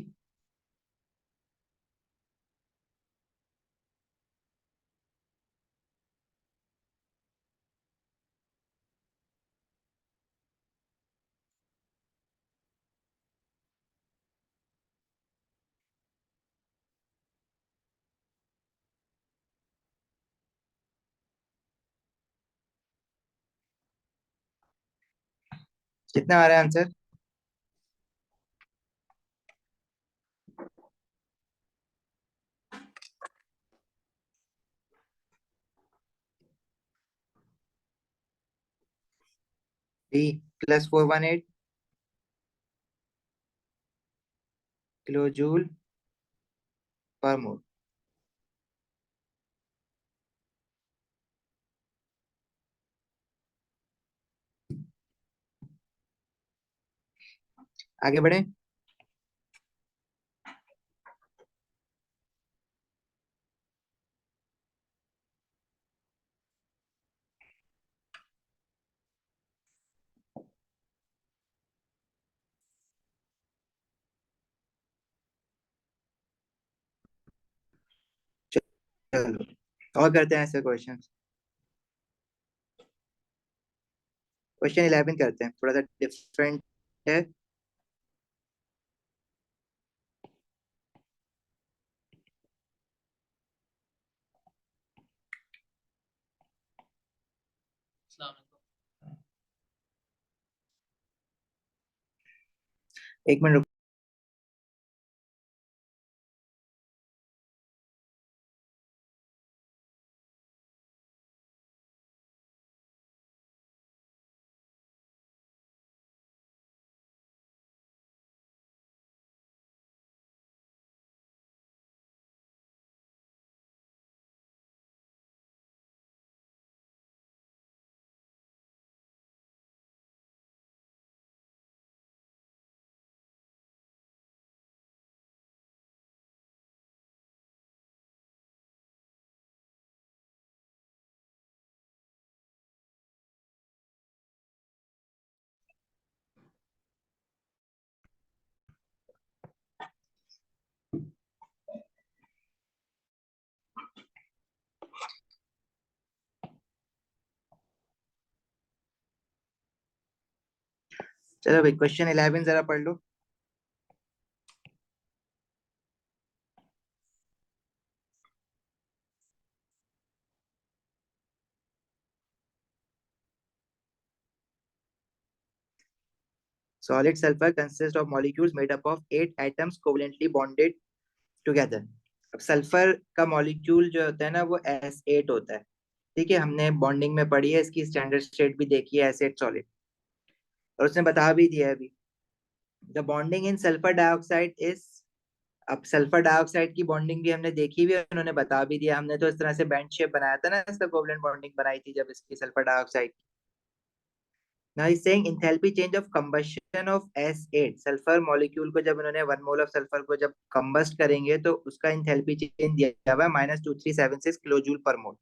कितना आ रहा है आंसर? 3 + 418 किलो जूल पर मोल। आगे बढ़े। चलो और करते हैं ऐसे क्वेश्चन। क्वेश्चन 11 करते हैं, थोड़ा सा डिफरेंट है। एक मिनट चलो भाई क्वेश्चन 11 जरा पढ़ लो। Solid sulfur consists of molecules made up of 8 atoms covalently bonded together। अब सल्फर का मॉलिक्यूल जो होता है ना वो S8 होता है। ठीक है, हमने बॉन्डिंग में पढ़ी है, इसकी स्टैंडर्ड स्टेट भी देखी है, S8 सॉलिड। और उसने बता भी दिया है अभी, the bonding in sulphur dioxide is. अब सल्फर डाइऑक्साइड की बॉन्डिंग भी हमने देखी हुई है, उन्होंने बता भी दिया। हमने तो इस तरह से बैंड शेप बनाया था ना, इसका कोवलेंट बॉन्डिंग बनाई थी जब इसकी sulphur dioxide. Now is saying enthalpy change of combustion of S8 sulphur molecule को, जब उन्होंने 1 मोल ऑफ सल्फर को जब कंबस्ट करेंगे तो उसका एंथैल्पी चेंज दिया हुआ है -2376 kilo joule per mole.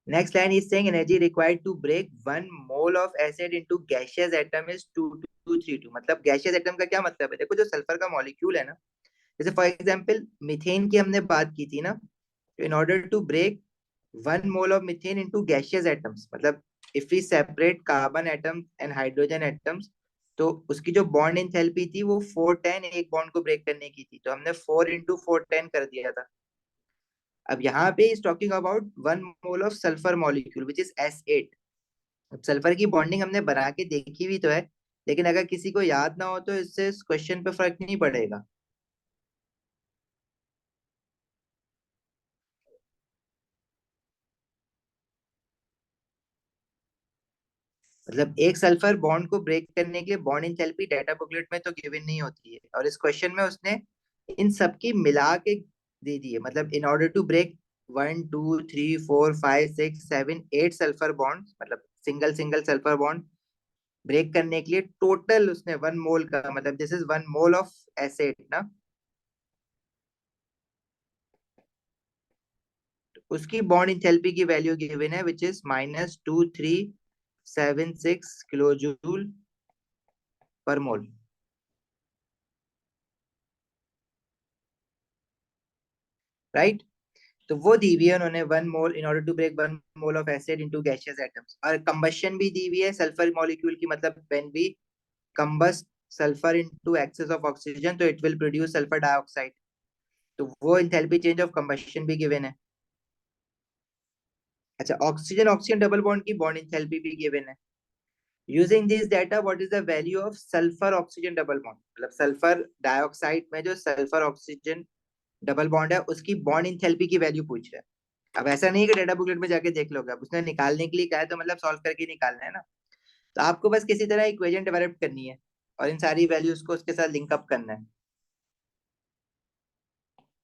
Next line is saying energy required to break 1 mole of acid into gaseous atom is 2232। मतलब gaseous atom का क्या मतलब है? देखो जो सल्फर का मॉलिक्यूल है ना, जैसे फॉर एग्जांपल मीथेन की हमने बात की थी ना, in order to break 1 mole of methane into gaseous atoms, मतलब if we separate carbon atoms and hydrogen atoms, तो उसकी जो बॉन्ड एंथैल्पी थी वो 410 एक बॉन्ड को ब्रेक करने की थी, तो हमने 4 into 410 कर दिया था। अब यहाँ पे is talking about 1 mole of sulphur molecule which is S8। अब सल्फर की बॉन्डिंग हमने बना के देखी हुई तो है, लेकिन अगर किसी को याद ना हो तो इससे इस क्वेश्चन पे फर्क नहीं पड़ेगा। मतलब एक सल्फर बॉन्ड को ब्रेक करने के लिए बॉन्ड एंथैल्पी डाटा बुकलेट में तो गिवन नहीं होती है, और इस क्वेश्चन में उसने इन सबकी मिला के दे दी है। मतलब in order to break 1 2 3 4 5 6 7 8 sulphur bond, मतलब single single sulphur bond break करने के लिए टोटल उसने 1 मोल का, मतलब this is 1 mole of acid ना, उसकी बॉन्ड इंथैल्पी की वैल्यू गिवन है which is -2376 kilo joule per mole. Right, तो वो दी हुई है उन्होंने 1 mole in order to break 1 mole of acid into gaseous atoms, और कंबशन भी दी हुई है सल्फर मॉलिक्यूल की, मतलब when we combust sulphur into excess of oxygen तो it will produce sulphur dioxide, तो वो इंथैल्पी चेंज ऑफ कंबशन भी गिवन है। अच्छा, ऑक्सीजन ऑक्सीजन डबल बॉन्ड की बॉन्ड इंथैल्पी भी गिवन है। Using this data what is the value of sulphur oxygen double bond, मतलब सल्फर डाइऑक्साइड में जो सल्फर ऑक्सीजन डबल बॉन्ड है उसकी बॉन्ड इंथैल्पी की वैल्यू पूछ रहा है। अब ऐसा नहीं है कि डेटा बुकलेट में जाके देख लोगे, अब उसने निकालने के लिए कहा है तो मतलब सॉल्व करके ही निकालना है ना। तो आपको बस किसी तरह इक्वेशन डेवलप करनी है और इन सारी वैल्यूज को उसके साथ लिंक अप करना है।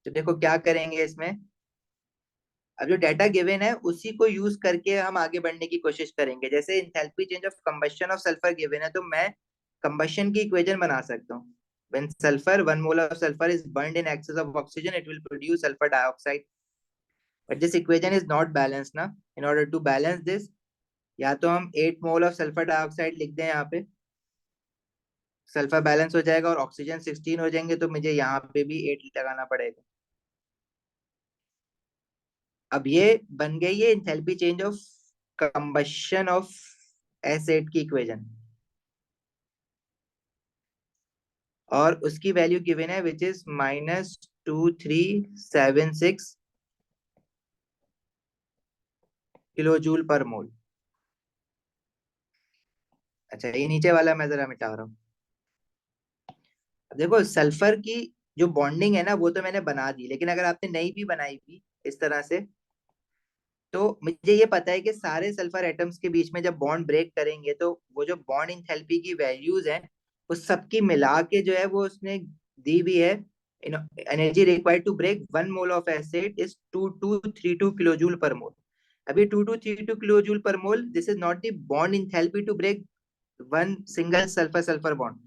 तो देखो क्या करेंगे इसमें, अब जो डाटा गिवन है उसी को यूज करके हम आगे बढ़ने की कोशिश करेंगे। जैसे enthalpy change of combustion of sulphur given है, तो मैं कंबशन की इक्वेशन बना सकता हूँ। when sulfur 1 mole of sulfur is burned in excess of oxygen it will produce sulfur dioxide, but this equation is not balanced ना। in order to balance this, या तो हम 8 मोल ऑफ सल्फर डाइऑक्साइड लिख दें यहाँ पे, sulphur balance हो जाएगा, और ऑक्सीजन 16 हो जाएंगे, तो मुझे यहाँ पे भी 8 लगाना पड़ेगा। अब ये बन गई है enthalpy change of combustion of acid की इक्वेशन, और उसकी वैल्यू गिवन है which is -2376 kilo joule per mole. अच्छा, ये नीचे वाला मैं जरा मिटा रहा हूँ। अब देखो सल्फर की जो बॉन्डिंग है ना वो तो मैंने बना दी, लेकिन अगर आपने नहीं भी बनाई भी इस तरह से, तो मुझे ये पता है कि सारे सल्फर एटम्स के बीच में जब बॉन्ड ब्रेक करेंगे तो वो जो बॉन्ड इंथैल्पी की वैल्यूज हैं वो सबकी मिला के जो है वो उसने दी हुई है। Energy required to break 1 mole of acid is 2232 kilo joule per mole. अभी 2232 kilo joule per mole, this is not the bond enthalpy to break one single sulphur sulphur bond.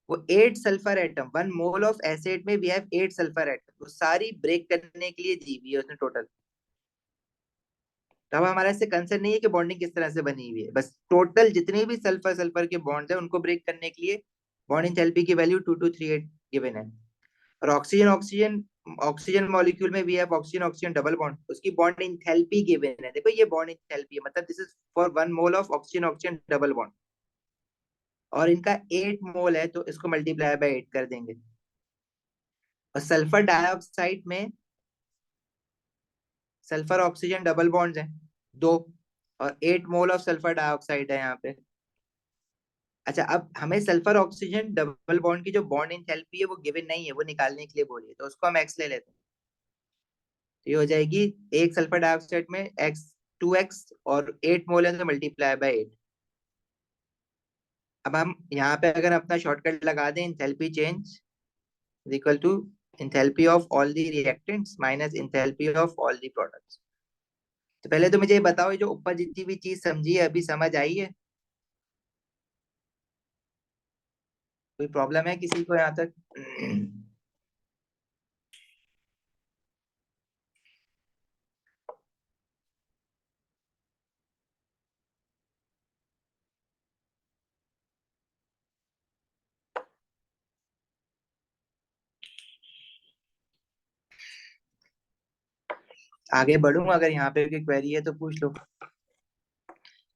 वो 8 sulphur atom, 1 mole of acid में we have 8 sulphur atom, वो सारी break करने के लिए दी हुई है उसने टोटल। तो अब हमारा इससे कंसर्न नहीं है कि बॉन्डिंग किस तरह से बनी हुई है, बस टोटल जितने भी सल्फर सल्फर के बॉन्ड्स हैं उनको ब्रेक करने के लिए बॉन्ड एंथैल्पी की वैल्यू 2238 गिवन है। और ऑक्सीजन ऑक्सीजन ऑक्सीजन मॉलिक्यूल में भी है ऑक्सीजन ऑक्सीजन डबल बॉन्ड, उसकी बॉन्ड एंथैल्पी गिवन है। देखो ये बॉन्ड एंथैल्पी है, मतलब this is for 1 mole of oxygen oxygen double bond. और इनका 8 मोल है तो इसको मल्टीप्लाई बाय 8 कर देंगे। और सल्फर डाइऑक्साइड में सल्फर ऑक्सीजन डबल बॉन्ड्स हैं, दो, और 8 मोल ऑफ सल्फर डाइऑक्साइड है यहाँ पे। अच्छा, अब हमें सल्फर ऑक्सीजन डबल बॉन्ड की जो बॉन्ड एंथैल्पी है वो गिवन नहीं है, वो निकालने के लिए बोलिए, तो उसको हम एक्स ले लेते हैं। तो ये हो जाएगी, एक सल्फर डाइऑक्साइड में एक्स, 2x, और 8 मोल है तो मल्टीप्लाई बाय 8। अब हम यहाँ पे अगर अपना शॉर्टकट लगा दें, enthalpy change is equal to enthalpy of all the reactants minus enthalpy of all the products. तो पहले तो मुझे ये बताओ, ये जो ऊपर जितनी भी चीज समझी है अभी समझ आई है? कोई प्रॉब्लम है किसी को यहाँ तक? आगे बढ़ूं, अगर यहाँ पे कोई क्वेरी है तो पूछ लो।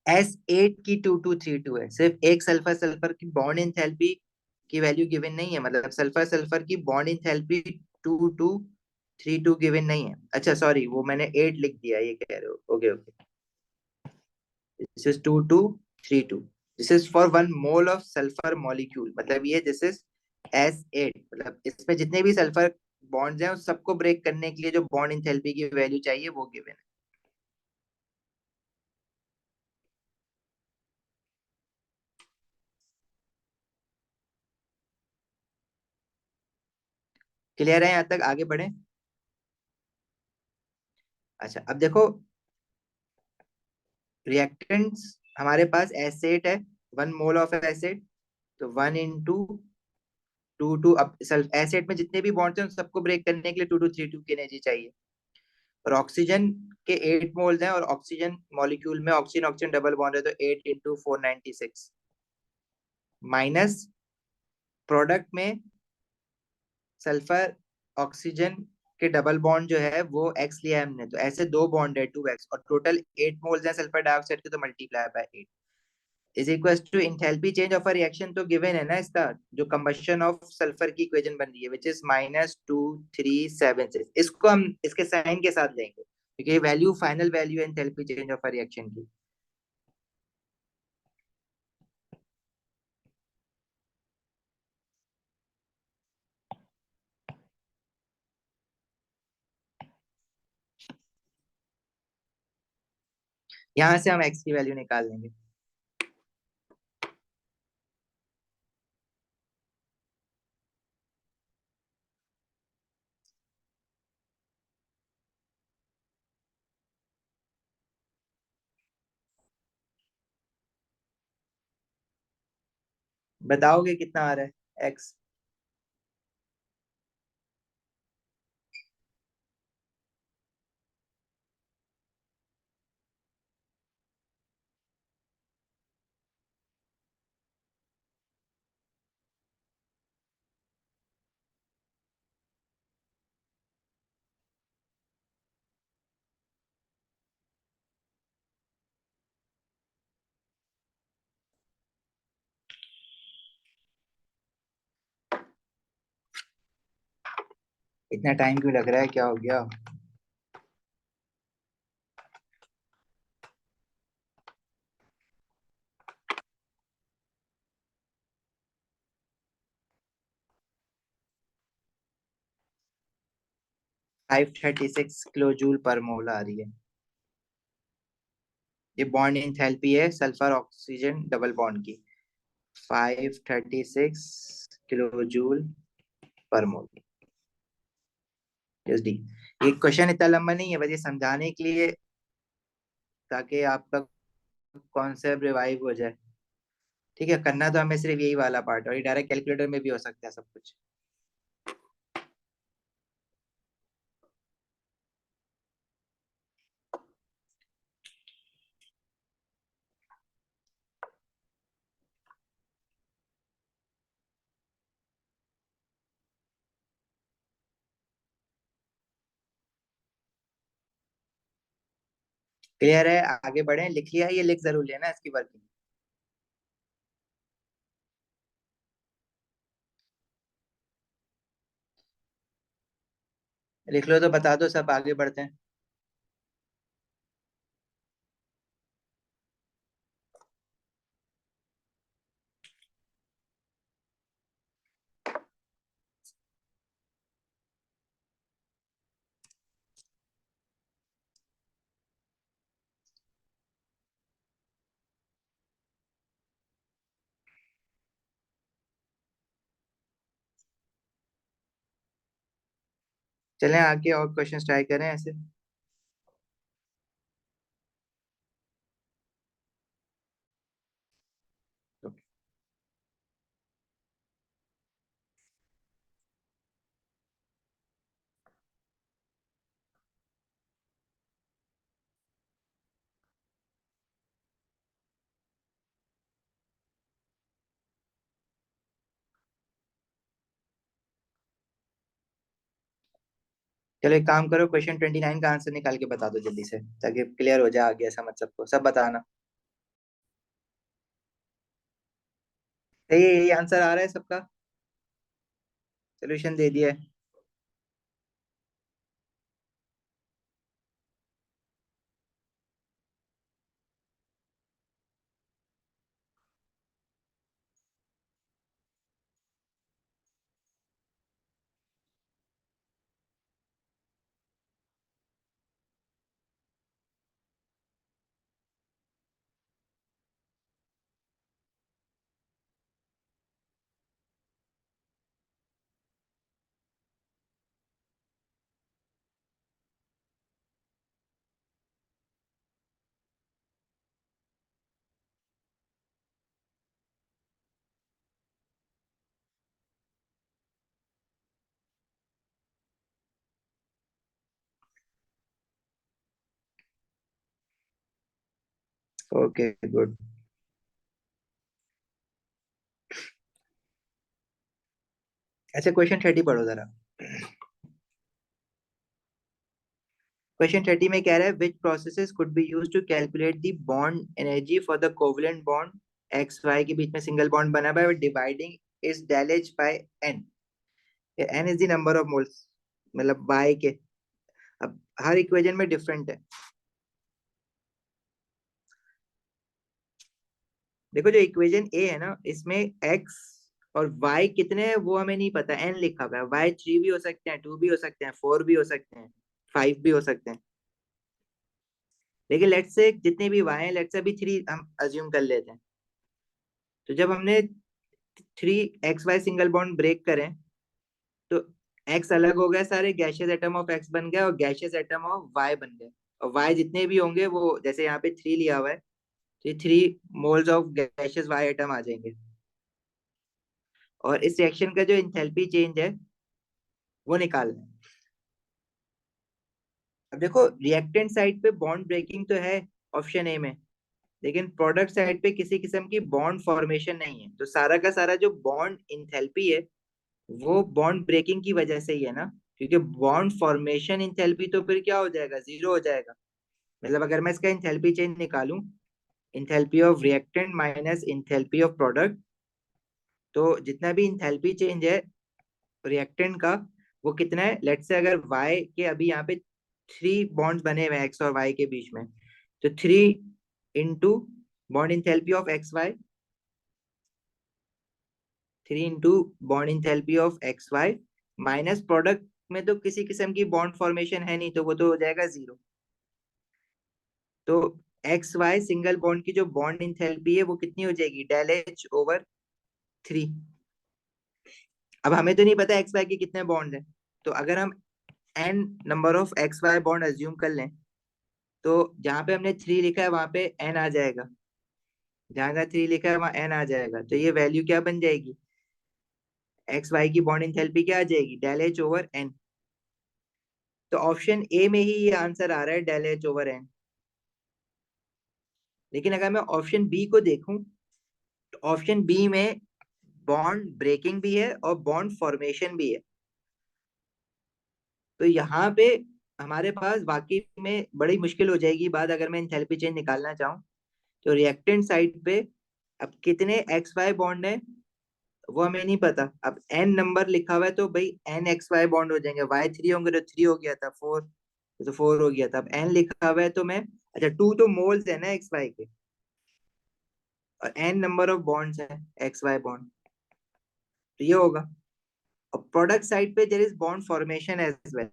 S8 की 2232 है, सिर्फ एक सल्फर सल्फर की बॉन्ड इंथैल्पी की वैल्यू गिवन नहीं है, मतलब सल्फर सल्फर की बॉन्ड इंथैल्पी 2232 गिवन नहीं है। अच्छा सॉरी, वो मैंने 8 लिख दिया, ये कह रहे हो, okay okay. This is 2232, this is for 1 mole of sulphur molecule, मतलब ये दिस इज S8, मतलब इसमें जितने भी सल्फर बॉन्ड्स हैं उस सबको ब्रेक करने के लिए जो बॉन्ड इंथैल्पी की वैल्यू चाहिए वो गिवन है। क्लियर है यहाँ तक? आगे बढ़े। अच्छा अब देखो, रिएक्टेंट्स हमारे पास एसेट है, 1 मोल ऑफ एसिड, तो 1 into 2 अब सल्फ एसिड में जितने भी बॉन्ड्स हैं उन सबको ब्रेक करने के लिए 2232 की एनर्जी चाहिए। और ऑक्सीजन के 8 मोल्स हैं, और ऑक्सीजन मॉलिक्यूल में ऑक्सीजन ऑक्सीजन डबल बॉन्ड है, तो 8 into 496, माइनस प्रोडक्ट में सल्फर ऑक्सीजन के डबल बॉन्ड जो है वो एक्स लिया है हमने, तो ऐसे दो बॉन्ड है 2x, और टोटल 8 मोल्स हैं सल्फर डाइऑक्साइड के, तो multiply by 8 is equal to enthalpy change of a reaction, तो गिवन है ना इसका, जो कंबशन ऑफ सल्फर की इक्वेशन बन रही है, विच इज -2376। इसको हम इसके साइन के साथ लेंगे क्योंकि ये वैल्यू फाइनल वैल्यू है enthalpy change of a reaction की। यहाँ से हम एक्स की वैल्यू निकाल लेंगे। बताओगे कितना आ रहा है एक्स? इतना टाइम क्यों लग रहा है, क्या हो गया? 536 किलो जूल पर मोल आ रही है। ये बॉन्ड इंथैल्पी है सल्फर ऑक्सीजन डबल बॉन्ड की, 536 kilo joule per mole. Yes D. ये क्वेश्चन इतना लंबा नहीं है, बस ये समझाने के लिए, ताकि आपका कॉन्सेप्ट रिवाइव हो जाए। ठीक है, करना तो हमें सिर्फ यही वाला पार्ट, और ये डायरेक्ट कैलकुलेटर में भी हो सकता है सब कुछ। क्लियर है? आगे बढ़े, लिख लिया है? ये लिख जरूर लेना इसकी वर्किंग। लिख लो तो बता दो, सब आगे बढ़ते हैं। चलें आगे और क्वेश्चन ट्राई करें ऐसे। चलो एक काम करो, क्वेश्चन 29 का आंसर निकाल के बता दो जल्दी से, ताकि क्लियर हो जाए आगे, ऐसा मत सबको सब बताना। सही है, यही आंसर आ रहा है सबका। सोल्यूशन दे दिया है। Okay good. अच्छा क्वेश्चन 30 पढ़ो जरा। क्वेश्चन 30 में कह रहा है which processes could be used to calculate the bond energy for the covalent bond X Y के बीच में सिंगल बॉन्ड बना हुआ है, dividing is del H by N. N is the number of moles, मतलब वाई के। अब हर equation में डिफरेंट है। देखो जो इक्वेशन ए है ना, इसमें एक्स और वाई कितने हैं वो हमें नहीं पता, एन लिखा हुआ है। वाई 3 भी हो सकते हैं, 2 भी हो सकते हैं, 4 भी हो सकते हैं, 5 भी हो सकते हैं। लेकिन लेट्स से जितने भी वाई हैं, लेट्स से अभी 3 हम अज्यूम कर लेते हैं। तो जब हमने 3 XY सिंगल बॉन्ड ब्रेक करें, तो एक्स अलग हो गया, सारे गैशियस एटम ऑफ एक्स बन गया और गैशियस एटम ऑफ वाई बन गए। और वाई जितने भी होंगे वो, जैसे यहाँ पे 3 लिया हुआ है, तो 3 moles of gaseous Y atom आ जाएंगे। और इस रिएक्शन का जो इंथैल्पी चेंज है वो निकालना है। अब देखो रिएक्टेंट साइड पे बॉन्ड ब्रेकिंग तो है ऑप्शन ए में, लेकिन प्रोडक्ट साइड पे किसी किस्म की बॉन्ड फॉर्मेशन नहीं है। तो सारा का सारा जो बॉन्ड इंथैल्पी है वो बॉन्ड ब्रेकिंग की वजह से ही है ना। क्योंकि बॉन्ड फॉर्मेशन इंथैल्पी तो फिर क्या हो जाएगा, जीरो हो जाएगा। मतलब अगर मैं इसका इंथैल्पी चेंज निकालूं, enthalpy of reactant minus enthalpy of product, तो जितना भी इंथैल्पी चेंज है रिएक्टेंट का, वो कितना है। लेट्स से अगर वाई के अभी यहाँ पे 3 बॉन्ड्स बने हुए हैं एक्स और वाई के बीच में, तो 3 into bond enthalpy of X Y, 3 into bond enthalpy of X Y minus product में तो किसी किस्म की बॉन्ड फॉर्मेशन है नहीं, तो वो तो हो जाएगा जीरो। तो एक्स वाई सिंगल बॉन्ड की जो बॉन्ड इंथैल्पी है वो कितनी हो जाएगी, डेल एच ओवर 3। अब हमें तो नहीं पता एक्स वाई के कितने बॉन्ड है, तो अगर हम n number of X Y bond assume कर लें, तो जहां पे हमने 3 लिखा है वहां पे एन आ जाएगा, जहां जहां 3 लिखा है वहां एन आ जाएगा। तो ये वैल्यू क्या बन जाएगी, एक्स वाई की बॉन्ड इंथैल्पी क्या आ जाएगी, डेल एच ओवर एन। तो ऑप्शन ए में ही ये आंसर आ रहा है, डेल एच ओवर एन। लेकिन अगर मैं ऑप्शन बी को देखूं, तो ऑप्शन बी में बॉन्ड ब्रेकिंग भी है और बॉन्ड फॉर्मेशन भी है। तो यहाँ पे हमारे पास वाकई में बड़ी मुश्किल हो जाएगी बात, अगर मैं इंथैल्पी चेंज निकालना चाहूँ। तो रिएक्टेंट साइड पे अब कितने एक्स वाई बॉन्ड है, वो हमें नहीं पता। अब एन नंबर लिखा हुआ है तो भाई एन एक्स वाई बॉन्ड हो जाएंगे, वाई थ्री होंगे तो थ्री हो गया था, फोर तो फोर हो गया था। अब एन लिखा हुआ है तो मैं, अच्छा टू तो मोल्स है ना एक्स वाई के, और एन नंबर ऑफ बॉन्ड्स है एक्स वाई बॉन्ड, तो ये होगा। और प्रोडक्ट साइड पे there is bond formation as well,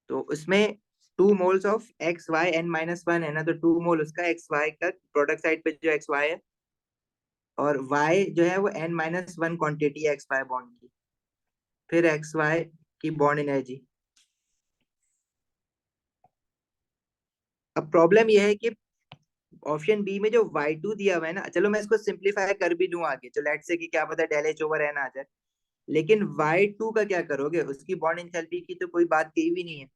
तो उसमें two moles of X Y n minus one है ना, तो टू मोल उसका एक्स वाई का प्रोडक्ट साइड पे जो एक्स वाई है, और वाई जो है वो एन माइनस वन क्वांटिटी है एक्स वाई बॉन्ड की, फिर एक्स वाई की बॉन्ड एनर्जी। अब प्रॉब्लम यह है कि ऑप्शन बी में जो Y2 दिया हुआ है ना, चलो मैं इसको सिंप्लीफाई कर भी दूं आगे, तो लेट्स से कि क्या पता डेल एच ओवर एन आ जाए, लेकिन Y2 का क्या करोगे, उसकी बॉन्ड एंथैल्पी की तो कोई बात की भी नहीं है।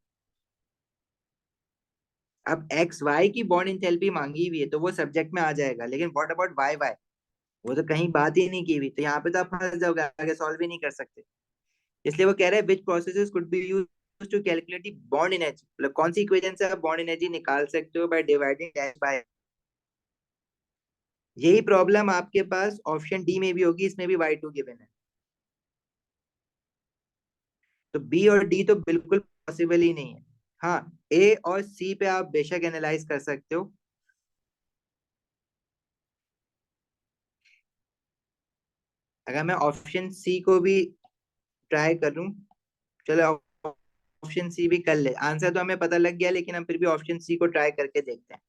अब एक्स वाई की बॉन्ड एंथैल्पी मांगी हुई है तो वो सब्जेक्ट में आ जाएगा, लेकिन व्हाट अबाउट वाई वाई, वो तो कहीं बात ही नहीं की हुई, तो यहाँ पे तो आप फंस जाओगे, आगे सॉल्व ही नहीं कर सकते। इसलिए वो कह रहे हैं which processes could be used to calculate the bond energy, मतलब कौन सी इक्वेशन से आप बॉन्ड एनर्जी निकाल सकते हो बाय डिवाइडिंग डैश बाय। यही प्रॉब्लम आपके पास ऑप्शन डी में भी होगी, इसमें भी Y2 गिवन है। तो बी और डी तो बिल्कुल पॉसिबल ही नहीं है। हाँ, ए और सी पे आप बेशक एनालाइज कर सकते हो। अगर मैं ऑप्शन सी को भी ट्राई करूं, चलो ऑप्शन सी भी कर ले, आंसर तो हमें पता लग गया, लेकिन हम फिर भी ऑप्शन सी को ट्राई करके देखते हैं।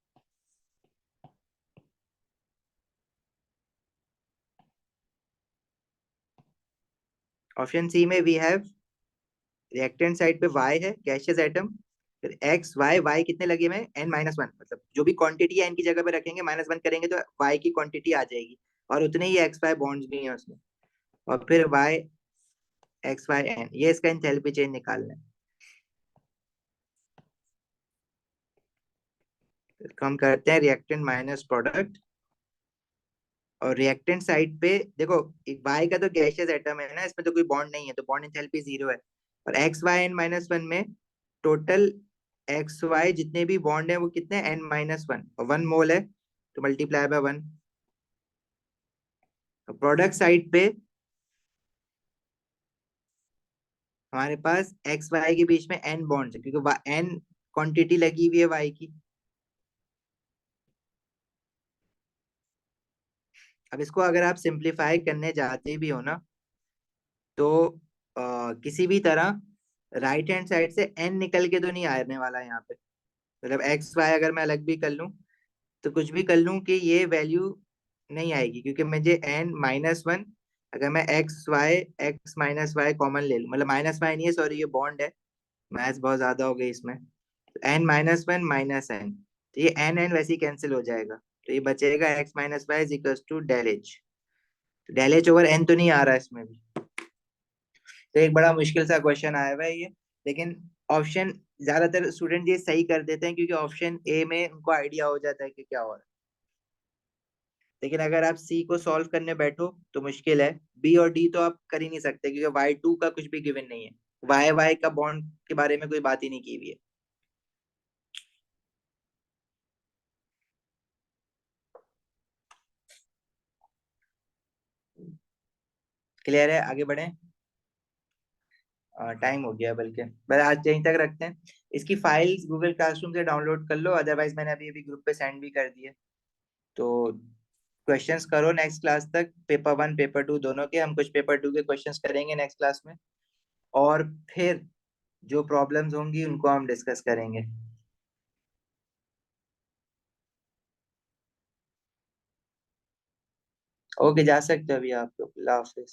ऑप्शन सी में वी हैव, रिएक्टेंट साइड पे वाई है गैसियस एटम, फिर एक्स वाई, वाई कितने लगे हुए हैं एन माइनस वन, मतलब जो भी क्वांटिटी है एन की जगह पे रखेंगे माइनस वन करेंगे तो वाई की क्वांटिटी आ जाएगी, और उतने ही एक्स वाई बॉन्ड्स भी हैं उसमें, और फिर वाई एक्स वाई एन, ये इसका एंथैल्पी चेंज निकालना है। तो हम करते हैं रिएक्टेंट माइनस प्रोडक्ट, और रिएक्टेंट साइड पे देखो, एक वाई का तो गैसियस एटम है ना, इसमें तो कोई बॉन्ड नहीं है, तो बॉन्ड एंथैल्पी जीरो है। और X Y n minus one में टोटल एक्स वाई जितने भी बॉन्ड है वो कितने, एन माइनस वन, और वन मोल है तो multiply by one. Product side पे हमारे पास एक्स वाई के बीच में एन बॉन्ड है, क्योंकि एन क्वांटिटी लगी हुई है वाई की। अब इसको अगर आप सिंप्लीफाई करने जाते भी हो ना, तो किसी भी तरह राइट हैंड साइड से एन निकल के तो नहीं आने वाला यहाँ पे, मतलब एक्स वाई अगर मैं अलग भी कर लूं, तो कुछ भी कर लूं कि ये वैल्यू नहीं आएगी, क्योंकि मुझे एन माइनस वन, अगर मैं एक्स माइनस वाई कॉमन ले लूं, मतलब माइनस वाई नहीं है सॉरी, ये बॉन्ड है, मैथ्स बहुत ज्यादा हो गई इसमें, तो n minus one minus n, तो ये एन एन वैसे ही कैंसिल हो जाएगा, तो ये बचेगा X minus Y is equal to del H. Del H over n तो नहीं आ रहा है इसमें भी, तो एक बड़ा मुश्किल सा क्वेश्चन आया हुआ है ये, लेकिन ऑप्शन, ज्यादातर स्टूडेंट ये सही कर देते हैं क्योंकि ऑप्शन ए में उनको आइडिया हो जाता है कि क्या हो रहा है, लेकिन अगर आप सी को सॉल्व करने बैठो तो मुश्किल है। बी और डी तो आप कर ही नहीं सकते, क्योंकि Y2 का कुछ भी गिवन नहीं है, वाई वाई का बॉन्ड के बारे में कोई बात ही नहीं की हुई है। क्लियर है, आगे बढ़े, टाइम हो गया, बल्कि बस आज यहीं तक रखते हैं। इसकी फाइल्स गूगल क्लासरूम से डाउनलोड कर लो, अदरवाइज मैंने अभी अभी ग्रुप पे सेंड भी कर दिए। तो क्वेश्चंस करो नेक्स्ट क्लास तक, पेपर वन पेपर टू दोनों के, हम कुछ पेपर टू के क्वेश्चंस करेंगे नेक्स्ट क्लास में, और फिर जो प्रॉब्लम्स होंगी उनको हम डिस्कस करेंगे। ओके, जा सकते हो अभी आप, तो अल्लाह हाफिज।